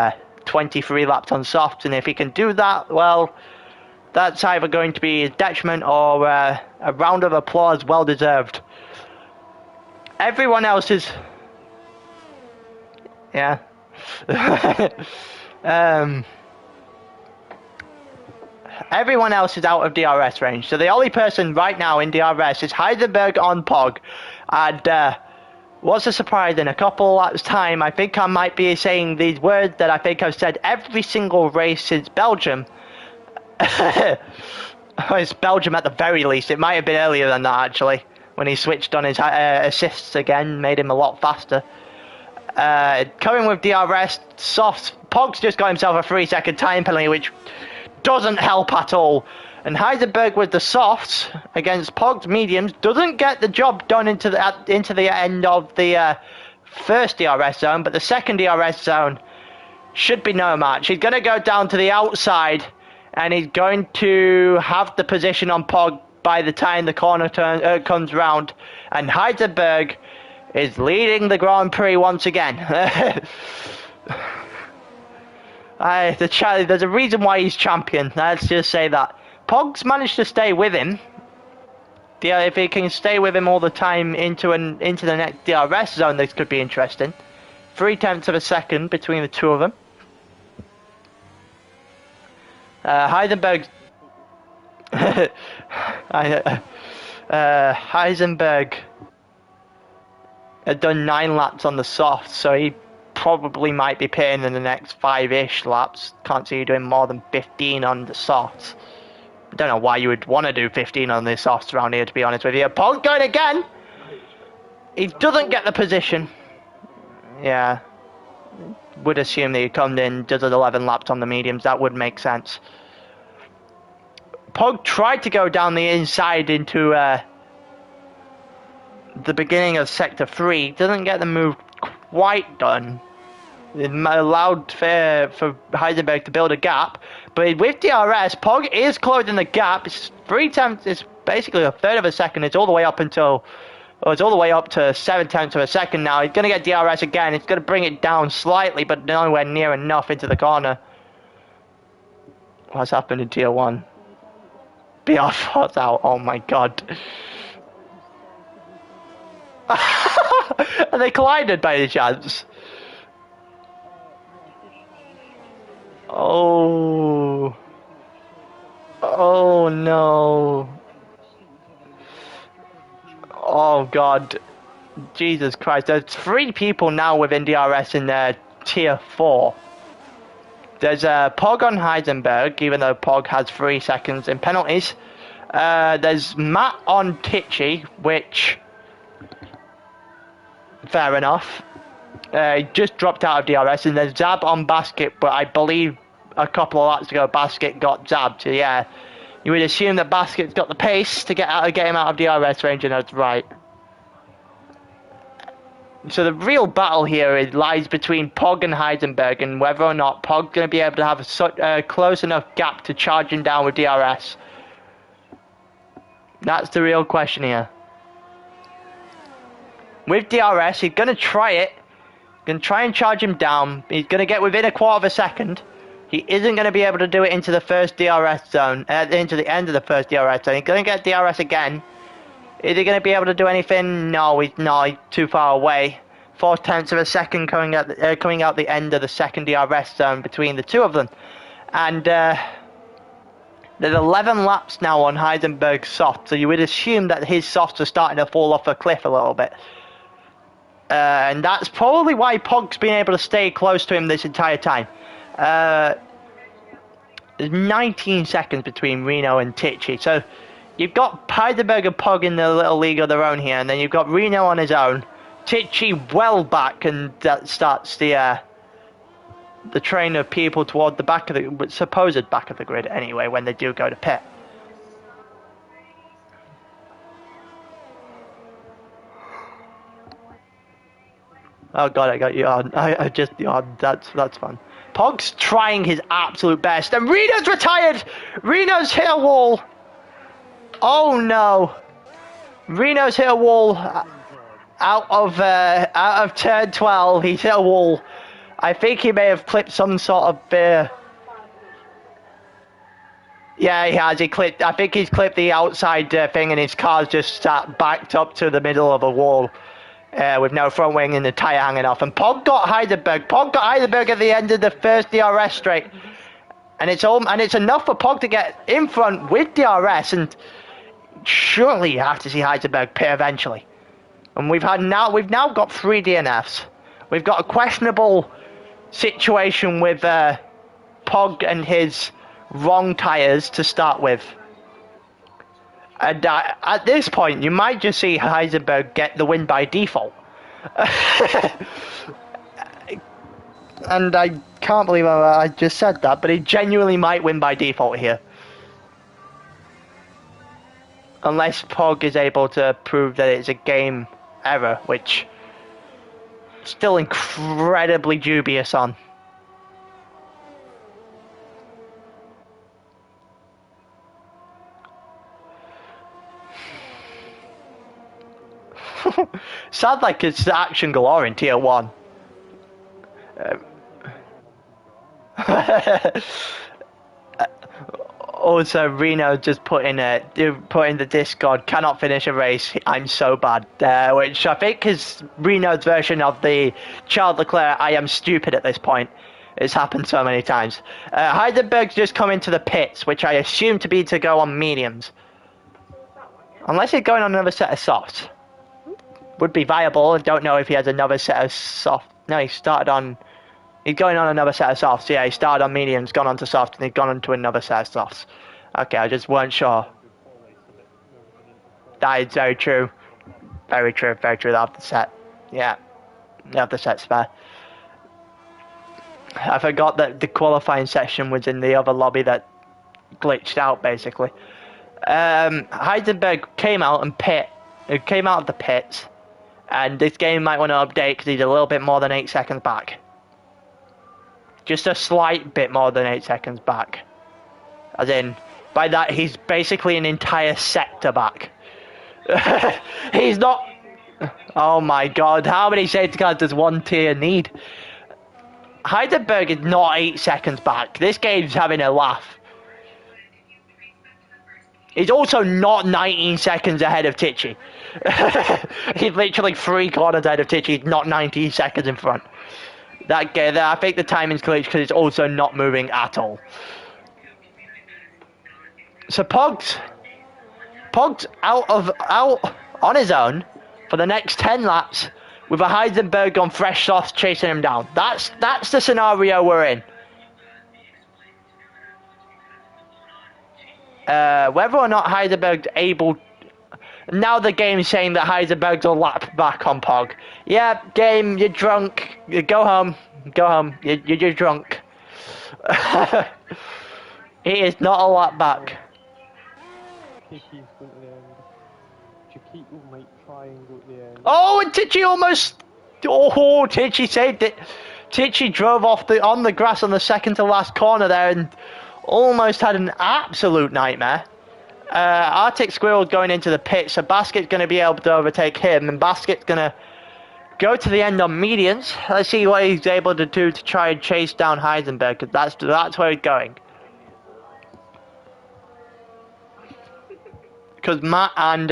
23 laps on softs, and if he can do that, well, that's either going to be a detriment or a round of applause well deserved. Everyone else is... Yeah. Everyone else is out of DRS range, so the only person right now in DRS is Heisenberg on Pog, and what's a surprise, in a couple laps time, I think I might be saying these words that I think I've said every single race since Belgium. It's Belgium at the very least. It might have been earlier than that, actually, when he switched on his assists again, made him a lot faster. Coming with DRS, softs, Pog's just got himself a 3-second time penalty, which doesn't help at all. And Heisenberg with the softs against Pog's mediums doesn't get the job done into the end of the first DRS zone, but the second DRS zone should be no match. He's going to go down to the outside, and he's going to have the position on Pog by the time the corner comes round. And Heisenberg is leading the Grand Prix once again. There's a reason why he's champion. Let's just say that. Pog's managed to stay with him. If he can stay with him all the time into the next DRS zone, this could be interesting. 0.3 of a second between the two of them. Heisenberg had done 9 laps on the soft, so he probably might be pitting in the next 5-ish laps. Can't see you doing more than 15 on the softs. I don't know why you would want to do 15 on the softs around here, to be honest with you. Pog going again! He doesn't get the position. Yeah. Would assume that he comes in, does 11 laps on the mediums. That would make sense. Pog tried to go down the inside into the beginning of Sector 3. Doesn't get the move quite done. It allowed for Heisenberg to build a gap. But with DRS, Pog is closing the gap. It's 0.3, it's basically a third of a second. It's all the way up to 0.7 of a second now. He's going to get DRS again. It's going to bring it down slightly, but nowhere near enough into the corner. What's happened in Tier 1? BR4's out. Oh my god. Are they collided by any chance? Oh. Oh no. Oh god. Jesus Christ. There's 3 people now within DRS in Tier 4. There's Pog on Heisenberg, even though Pog has 3 seconds in penalties. There's Matt on Tichy, which... Fair enough. He just dropped out of DRS, and there's Zab on Basket, but I believe a couple of laps ago Basket got zabbed. So yeah, you would assume that Basket's got the pace to get him out of DRS range, and that's right. So the real battle here lies between Pog and Heisenberg, and whether or not Pog's going to be able to have a close enough gap to charge him down with DRS. That's the real question here. With DRS, he's going to try it. Going to try and charge him down. He's going to get within 1/4 of a second. He isn't going to be able to do it into the first DRS zone, into the end of the first DRS zone. He's going to get DRS again. Is he going to be able to do anything? No, he's not. He's too far away. 0.4 of a second coming out the end of the second DRS zone between the two of them. And there's 11 laps now on Heisenberg's soft, so you would assume that his softs are starting to fall off a cliff a little bit. And that's probably why Pog's been able to stay close to him this entire time. There's 19 seconds between Reno and Tichy, so you've got Heisenberg and Pog in the little league of their own here, and then you've got Reno on his own. Tichy well back, and that starts the the train of people toward the back of the supposed back of the grid anyway when they do go to pit. Oh god, I got you on. I just yawned. That's fun. Pog's trying his absolute best, and Reno's retired. Reno's hit a wall. Oh no, Reno's hit a wall out of turn 12. He's hit a wall. I think he may have clipped some sort of yeah, he has. I think he's clipped the outside thing, and his car's just sat backed up to the middle of a wall. With no front wing and the tyre hanging off. And Pog got Heidelberg. Pog got Heidelberg at the end of the first DRS straight. And it's enough for Pog to get in front with DRS, and surely you have to see Heidelberg pit eventually. And we've now got 3 DNFs. We've got a questionable situation with Pog and his wrong tyres to start with. And at this point, you might just see Heisenberg get the win by default. And I can't believe I just said that, but he genuinely might win by default here. Unless Pog is able to prove that it's a game error, which still incredibly dubious on. Sounds like it's action galore in tier 1. Also, Reno just put in the Discord, cannot finish a race, I'm so bad. Which I think is Reno's version of the Charles Leclerc, I am stupid at this point. It's happened so many times. Heidelberg's just come into the pits, which I assume to be to go on mediums. Unless he's going on another set of softs. Would be viable. I don't know if he has another set of soft. No, he's going on another set of softs. Yeah, he started on mediums, gone on to soft, and he's gone on to another set of softs. Okay, I just weren't sure. That is very true. Very true, very true. They have the set. Yeah. They have the set spare. I forgot that the qualifying section was in the other lobby that glitched out, basically. Heisenberg came out of the pits. And this game might want to update because he's a little bit more than 8 seconds back. Just a slight bit more than 8 seconds back. As in, by that, he's basically an entire sector back. He's not... Oh my god, how many safety cars does one tier need? Heidelberg is not 8 seconds back. This game's having a laugh. He's also not 19 seconds ahead of Tichy. He's literally 3 corners ahead of Tichy. He's not 19 seconds in front. I think the timing's glitched because it's also not moving at all. So Pog's out on his own for the next 10 laps with a Heisenberg on fresh softs chasing him down. That's the scenario we're in. Whether or not Heisenberg's able... Now the game's saying that Heisenberg's a lap back on Pog. Yeah, game, you're drunk. You go home. Go home. You're drunk. He is not a lap back. Tichy's going to the end. Chiquito might try and go to the end. Oh, and Tichy almost... Oh, Tichy saved it. Tichy drove off on the grass on the second to last corner there and... almost had an absolute nightmare. Arctic Squirrel going into the pit, so Basket's going to be able to overtake him, and Basket's going to go to the end on medians. Let's see what he's able to do to try and chase down Heisenberg, because that's where he's going. Because Matt and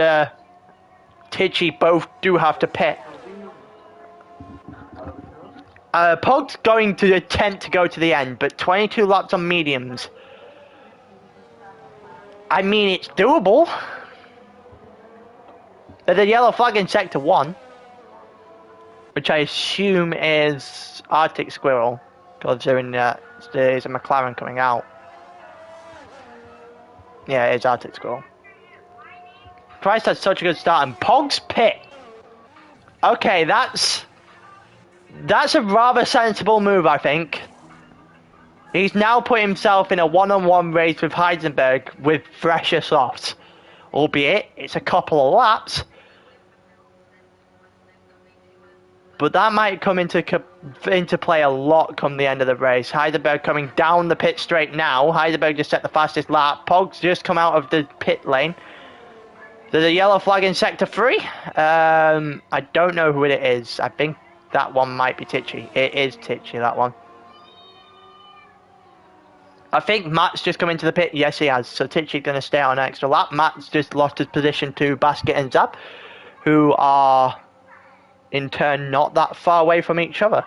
Tichy both do have to pit. Pog's going to attempt to go to the end, but 22 laps on mediums. I mean, it's doable. There's a yellow flag in Sector 1, which I assume is Arctic Squirrel, because there's a McLaren coming out. Yeah, it is Arctic Squirrel. Price had such a good start, and Pog's pit. Okay, that's a rather sensible move, I think. He's now put himself in a one-on-one race with Heisenberg with fresher softs. Albeit, it's a couple of laps. But that might come into play a lot come the end of the race. Heisenberg coming down the pit straight now. Heisenberg just set the fastest lap. Pog's just come out of the pit lane. There's a yellow flag in sector 3. I don't know who it is. I think that one might be Tichy. It is Tichy, that one. I think Matt's just come into the pit. Yes, he has. So Tichy's going to stay on an extra lap. Matt's just lost his position to Basket and Zab, who are in turn not that far away from each other.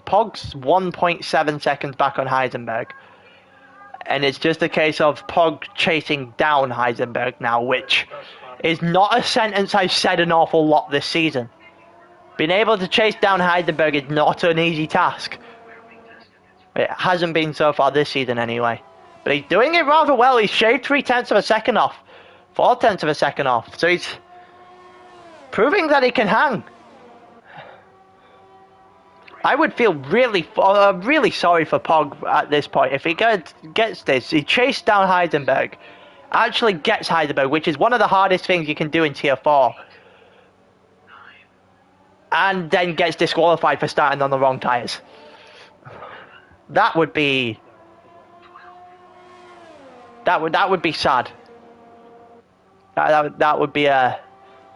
Pog's 1.7 seconds back on Heisenberg. And it's just a case of Pog chasing down Heisenberg now, which is not a sentence I've said an awful lot this season. Being able to chase down Heisenberg is not an easy task. It hasn't been so far this season anyway. But he's doing it rather well. He's shaved 0.3 of a second off. 0.4 of a second off. So he's proving that he can hang. I would feel really sorry for Pog at this point. If he gets this, he chased down Heisenberg. Actually gets Heisenberg, which is one of the hardest things you can do in Tier 4. And then gets disqualified for starting on the wrong tyres. That would be... That would be sad. That would be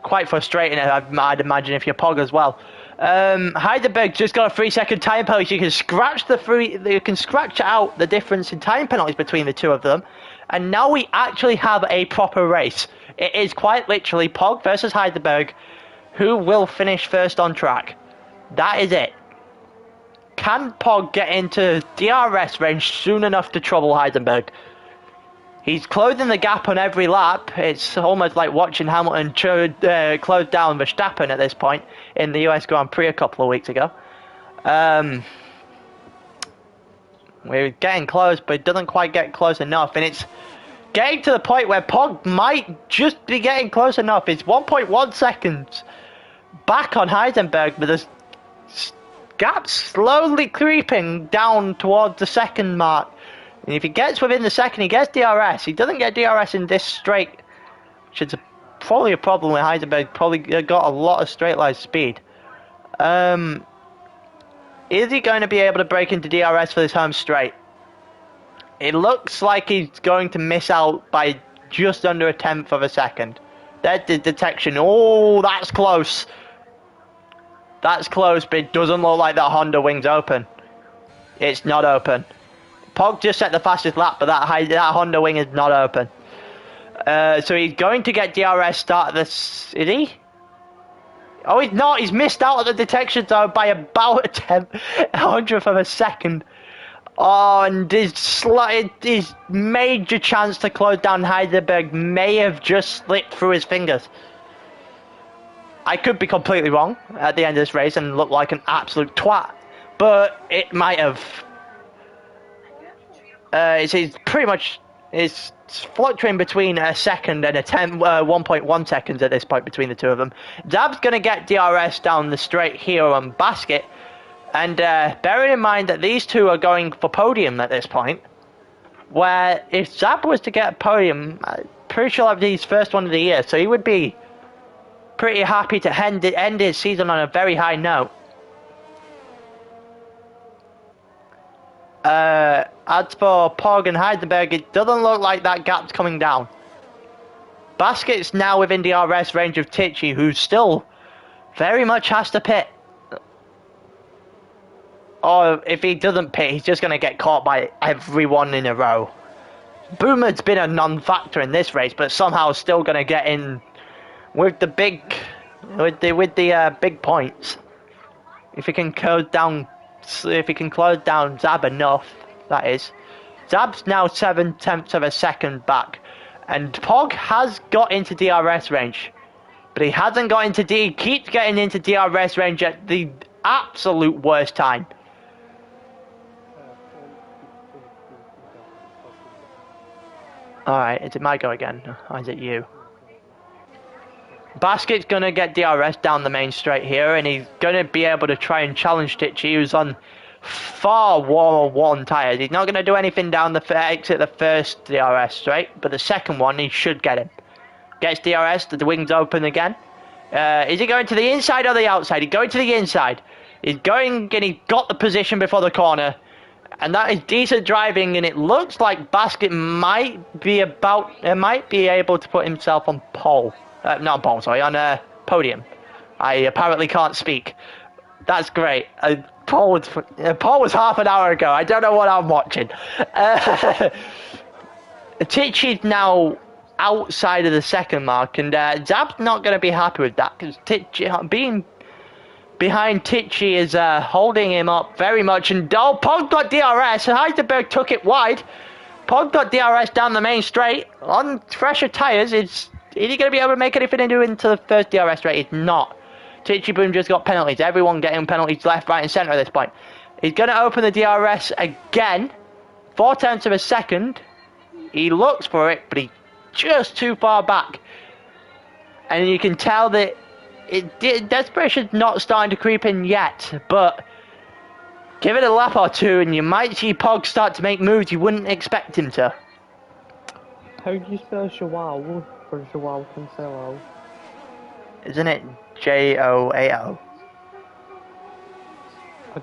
quite frustrating, I'd imagine, if you're Pog as well. Heisenberg just got a 3-second time penalty. You can scratch out the difference in time penalties between the two of them, and now we actually have a proper race. It is quite literally Pog versus Heisenberg. Who will finish first on track? That is it. Can Pog get into DRS range soon enough to trouble Heisenberg? He's closing the gap on every lap. It's almost like watching Hamilton close down Verstappen at this point in the US Grand Prix a couple of weeks ago. We're getting close, but it doesn't quite get close enough. And it's getting to the point where Pog might just be getting close enough. It's 1.1 seconds back on Heisenberg, but the gap slowly creeping down towards the second mark. And if he gets within the second, he gets DRS. He doesn't get DRS in this straight, which is probably a problem with Heisenberg. Probably got a lot of straight line speed. Is he going to be able to break into DRS for this home straight? It looks like he's going to miss out by just under 1/10 of a second. There's the detection. Oh, that's close. That's close, but it doesn't look like that Honda wing's open. It's not open. Pog just set the fastest lap, but that Honda wing is not open. So he's going to get DRS start this. Is he? Oh, he's not. He's missed out at the detection zone by about a 100th of a second. Oh, and his major chance to close down Heisenberg may have just slipped through his fingers. I could be completely wrong at the end of this race and look like an absolute twat, but it might have. It's pretty much it's fluctuating between a second and 1.1 seconds at this point between the two of them. Zab's going to get DRS down the straight here on Basket, and bearing in mind that these two are going for podium at this point, where if Zab was to get a podium, I'm pretty sure that'd be his first one of the year, so he would be pretty happy to end his season on a very high note. As for Pog and Heisenberg, it doesn't look like that gap's coming down. Basket's now within DRS range of Tichy, who still very much has to pit. Or if he doesn't pit, he's just going to get caught by everyone in a row. Boomer's been a non-factor in this race, but somehow still going to get in with the big points. If he can close down Zab enough, that is. Zab's now 0.7 of a second back, and Pog has got into DRS range, but he hasn't got into keeps getting into DRS range at the absolute worst time. Alright, is it my go again, or is it you? Basket's going to get DRS down the main straight here, and he's going to be able to try and challenge Tichy, who's on far worn tyres. He's not going to do anything down the exit the first DRS straight, but the second one he should get him. Gets DRS, the wings open again. Is he going to the inside or the outside? He's going to the inside. He's going and he got the position before the corner. And that is decent driving, and it looks like Basket might be able to put himself on pole. Not pole, sorry, on a podium. I apparently can't speak. That's great. Pole was half an hour ago. I don't know what I'm watching. Tichy's now outside of the second mark, and Zab's not going to be happy with that, because being behind Tichy is holding him up very much, and Pog got DRS, and Heisenberg took it wide. Pog got DRS down the main straight on fresher tyres. Is he going to be able to make anything into the first DRS straight? He's not. Tichy Boom just got penalties. Everyone getting penalties left, right and centre at this point. He's going to open the DRS again. 0.4 of a second. He looks for it, but he's just too far back. And you can tell that desperation's not starting to creep in yet, but give it a lap or two and you might see Pog start to make moves you wouldn't expect him to. How do you spell Joao for Joao Cancelo? Isn't it Joao? I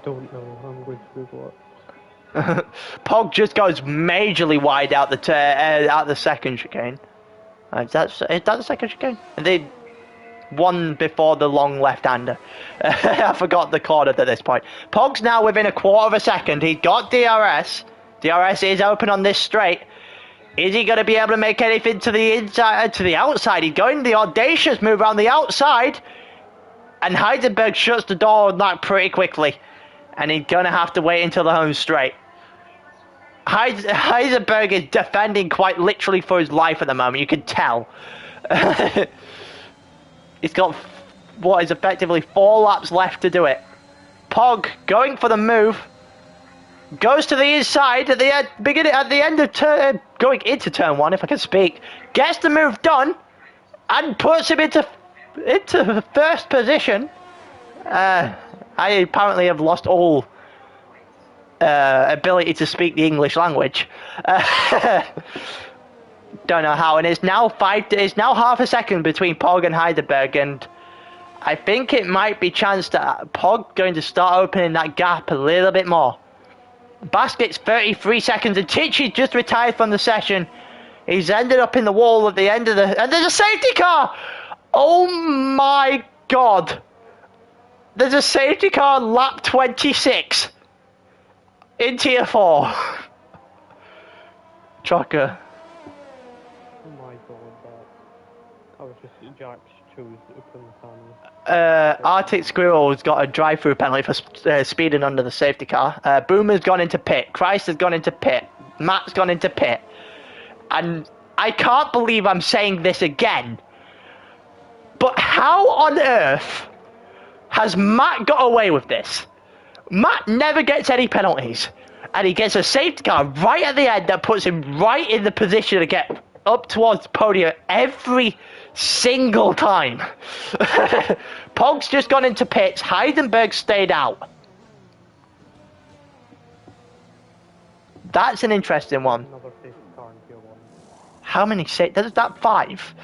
don't know, I'm going to Google it. Pog just goes majorly wide out the second chicane. Is that the second chicane? They one before the long left-hander. I forgot the corner at this point. Pog's now within 1/4 of a second. He's got DRS. DRS is open on this straight. Is he going to be able to make anything to the inside, to the outside? He's going the audacious move around the outside. And Heisenberg shuts the door on that pretty quickly. And he's going to have to wait until the home straight. Heisenberg is defending quite literally for his life at the moment. You can tell. He's got what is effectively 4 laps left to do it. Pog going for the move. Goes to the inside at the end of going into turn 1, if I can speak. Gets the move done and puts him into first position. I apparently have lost all ability to speak the English language. Don't know how, and it's now half a second between Pog and Heidelberg, and I think it might be chance that Pog going to start opening that gap a little bit more. Basket's 33 seconds, and Tichy's just retired from the session. He's ended up in the wall at the end of and there's a safety car! Oh my god! There's a safety car on lap 26 in tier 4. Trucker. Oh my god, I was just Jack's chose to open the panel. Arctic Squirrel's got a drive-through penalty for speeding under the safety car. Boomer's gone into pit. Christ has gone into pit. Matt's gone into pit. And I can't believe I'm saying this again. But how on earth has Matt got away with this? Matt never gets any penalties. And he gets a safety car right at the end that puts him right in the position to get up towards the podium every single time. Pog's just gone into pits. Heidenberg stayed out. That's an interesting one. Another safety car in tier 1. How many is that 5?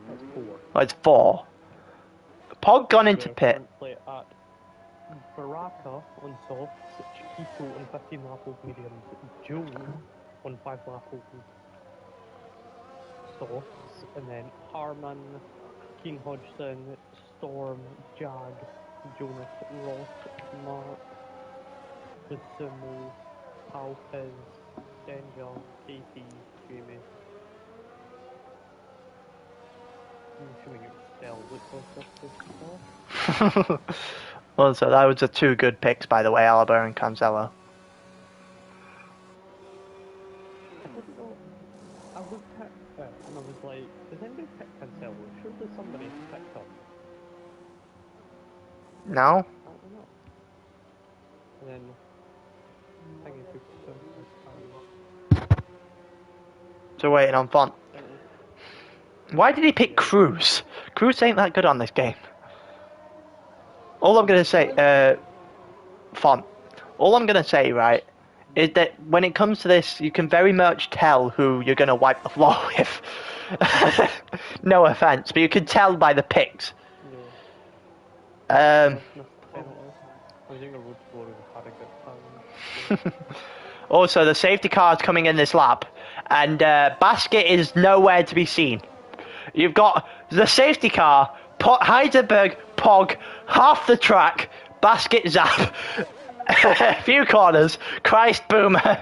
That's 4. Oh, it's 4. Pog gone into pit. Currently at Baraka on softs, Chiquito on 15 lap old mediums, Joe on 5 lap old softs, and then Harman, Keen Hodgson, Storm, Jag, Jonas, Ross, Mark, Lusumu, Alpez, Denja, Katie, Jamie. I'm assuming it's still with us. Well, so that was the 2 good picks, by the way, Alaba and Cancelo. I didn't know. I looked at it and I was like, does anybody pick Cancelo? Surely somebody picked him. No? I don't know. And then, I think he took some. So waiting on Font. Why did he pick Cruz? Prus ain't that good on this game. All I'm gonna say, font. All I'm gonna say, right, is that when it comes to this, you can very much tell who you're gonna wipe the floor with. No offense, but you can tell by the picks. Yeah. I think a road floor is a target. Also, the safety car is coming in this lap, and Basket is nowhere to be seen. You've got the safety car, Heidelberg, Pog, half the track, Basket, Zap, a few corners, Christ, Boomer.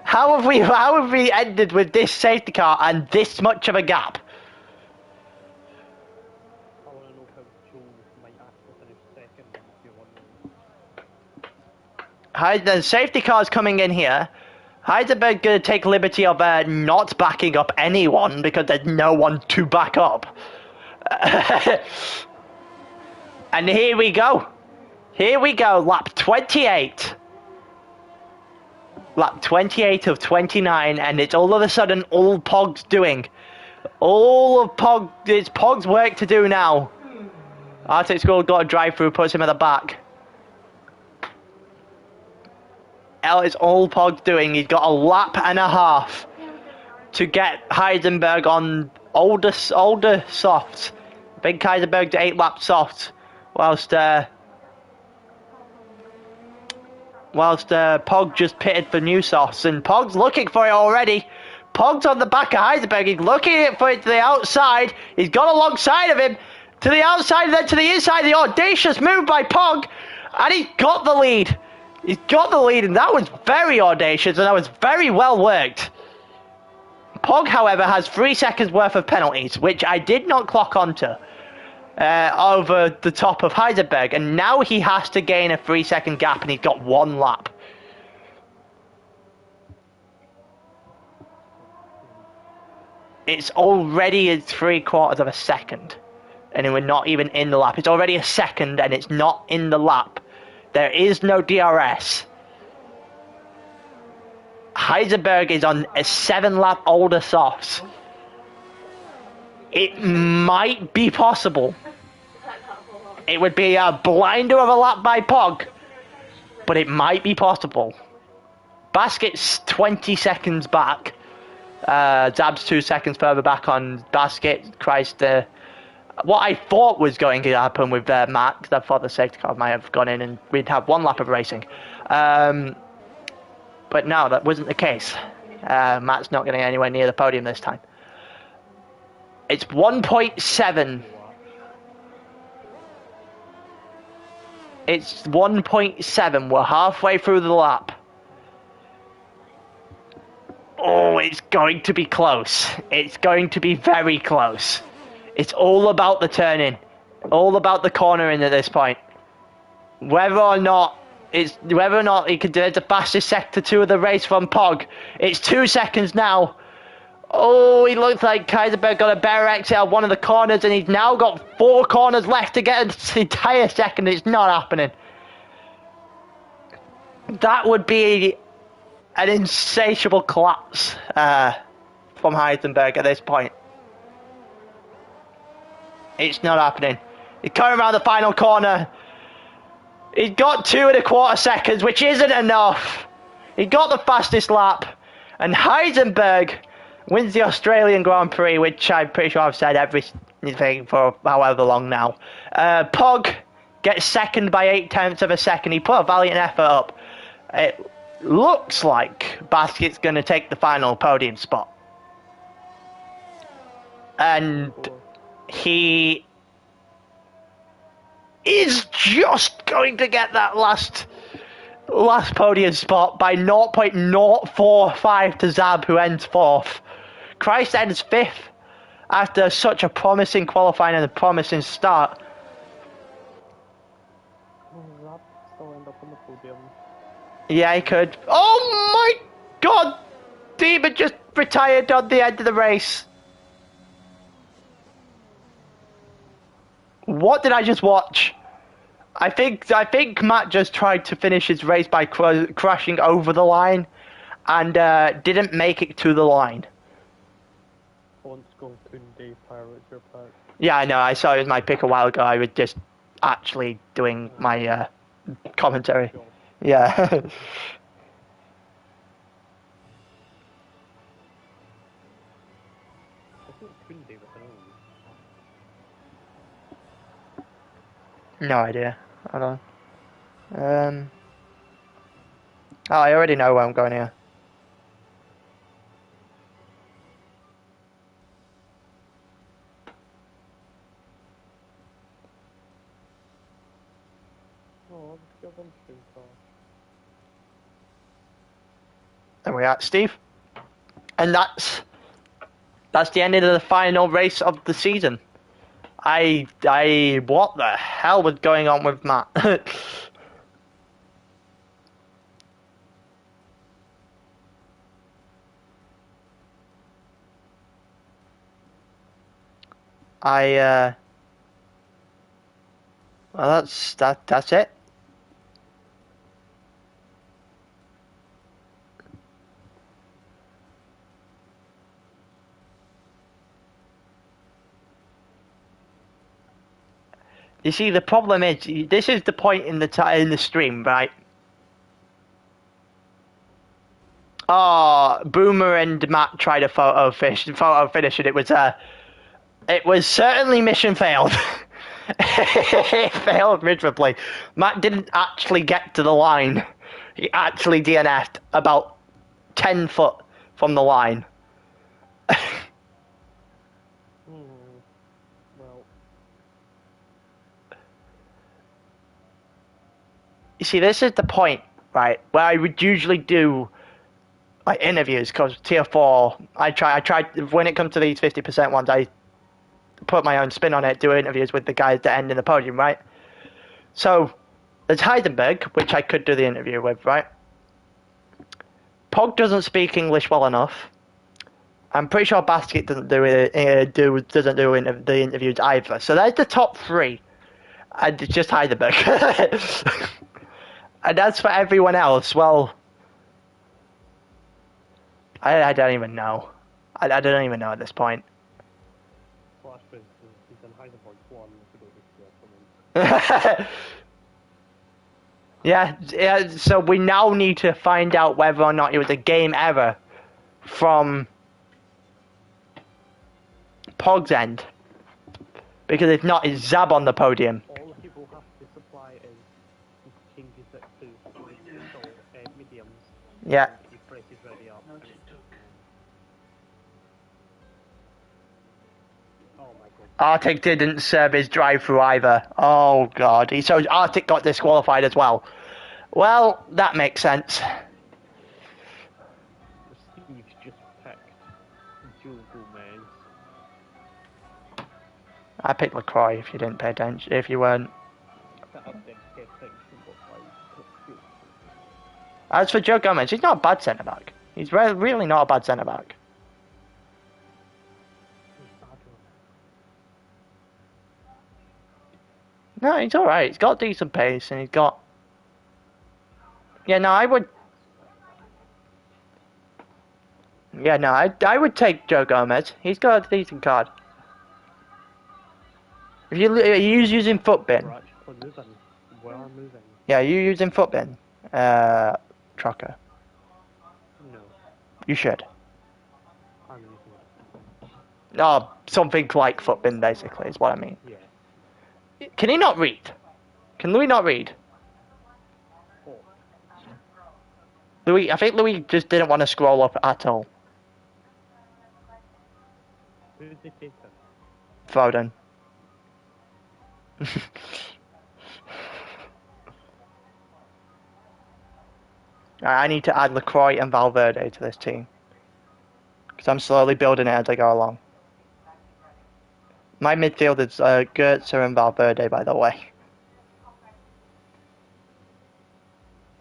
How have we ended with this safety car and this much of a gap? I want to know how Joe might actually finish second in Q1. The safety car's coming in here. Heidelberg gonna take liberty of not backing up anyone because there's no one to back up. And here we go. Here we go, lap 28. Lap 28 of 29, and it's all of a sudden all Pog's doing. It's Pog's work to do now. Arctic School got a drive through, puts him at the back. It's all Pog's doing. He's got a lap and a half to get Heisenberg on older softs. Big Heisenberg to 8-lap softs, whilst Pog just pitted for new softs, and Pog's looking for it already. Pog's on the back of Heisenberg. He's looking for it to the outside. He's got alongside of him, to the outside, then to the inside. The audacious move by Pog, and he's got the lead. He's got the lead, and that was very audacious, and that was very well worked. Pog, however, has 3 seconds worth of penalties, which I did not clock onto, over the top of Heidelberg, and now he has to gain a 3-second gap, and he's got 1 lap. It's already at 3/4 of a second, and we're not even in the lap. It's already a second, and it's not in the lap. There is no DRS. Heisenberg is on a 7-lap older softs. It might be possible. It would be a blinder of a lap by Pog, but it might be possible. Basket's 20 seconds back. Zab's 2 seconds further back on Basket. Christ, what I thought was going to happen with Matt, because I thought the safety car might have gone in and we'd have 1 lap of racing. But no, that wasn't the case. Matt's not getting anywhere near the podium this time. It's 1.7. It's 1.7. We're halfway through the lap. Oh, it's going to be close. It's going to be very close. It's all about the turning. All about the cornering at this point. Whether or not he can do the fastest sector 2 of the race from Pog. It's 2 seconds now. Oh, he looks like Kaiserberg got a better exit out one of the corners, and he's now got 4 corners left to get an entire second. It's not happening. That would be an insatiable collapse from Heisenberg at this point. It's not happening. He's coming around the final corner. He's got 2.25 seconds, which isn't enough. He got the fastest lap, and Heisenberg wins the Australian Grand Prix, which I'm pretty sure I've said everything for however long now. Pog gets second by 0.8 of a second. He put a valiant effort up. It looks like Basket's going to take the final podium spot. And he is just going to get that last podium spot by 0.045 to Zab, who ends 4th. Christ ends 5th after such a promising qualifying and a promising start. Zab still end up on the podium. Yeah, he could. Oh my god! Demon just retired on the end of the race. What did I just watch? I think Matt just tried to finish his race by crashing over the line and didn't make it to the line. fonts go Kunde Pirates your pack. Yeah, I know. I saw it was my pick a while ago. I was just actually doing my commentary. Job. Yeah. I thought Kunde was an old. No idea. Hold on. Oh, I already know where I'm going here. Oh, let's go on stream car. There we are, Steve. And that's the end of the final race of the season. What the hell was going on with Matt? Well, that's it. You see, the problem is, this is the point in the stream, right? Oh, Boomer and Matt tried a photo finish, and it was certainly mission failed. It failed miserably. Matt didn't actually get to the line. He actually DNF'd about 10 foot from the line. Well, You see, this is the point, right, where I would usually do like interviews, because tier 4, I tried when it comes to these 50% ones, I put my own spin on it, do interviews with the guys that end in the podium, right? So there's Heisenberg, which I could do the interview with, right? Pog doesn't speak English well enough. I'm pretty sure Basket doesn't do the interviews either. So there's the top 3, and it's just Heisenberg. And as for everyone else, well, I don't even know. I don't even know at this point. Flash for instance, he's in Heisenberg 1 to go to someone. Yeah, so we now need to find out whether or not it was a game error from Pog's end. Because if not, it's Zab on the podium. All he will have to supply is changes it to mediums. Yeah. And he presses ready up. Oh my god. Arctic didn't serve his drive-through either. Oh god. So Arctic got disqualified as well. Well, that makes sense. Steve's just picked Joe Gomez. I picked LaCroix if you didn't pay attention. If you weren't. As for Joe Gomez, he's not a bad centre-back. He's really not a bad centre-back. No, he's alright. He's got decent pace and he's got... Yeah, no, I would... Yeah, no, I would take Joe Gomez. He's got a decent card. If you are you using footbin? We're moving. We're moving. Yeah, you using footbin? Trucker. No, You should. I'm using it. Oh, something like footbin, basically, is what I mean. Yeah. Can he not read? Can Louis not read? Oh. Louis, I think Louis just didn't want to scroll up at all. Who's the taker? Foden. I need to add LaCroix and Valverde to this team. Because I'm slowly building it as I go along. My midfield is Goetze and Valverde, by the way.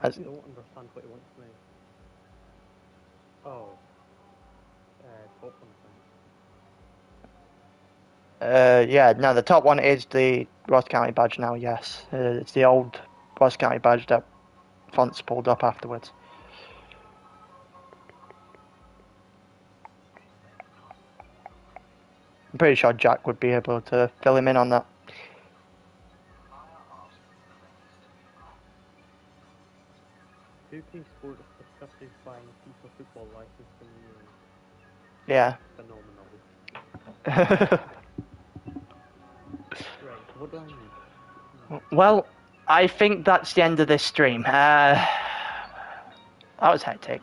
I don't understand what he wants to make. Oh. Top one, Yeah, no, the top one is the Ross County badge now, yes. It's the old Ross County badge that fonts pulled up afterwards. I'm pretty sure Jack would be able to fill him in on that. 2K Sport discusses buying FIFA football license from you. Yeah. Phenomenal. Right, so what do I need? Well, I think that's the end of this stream. That was hectic.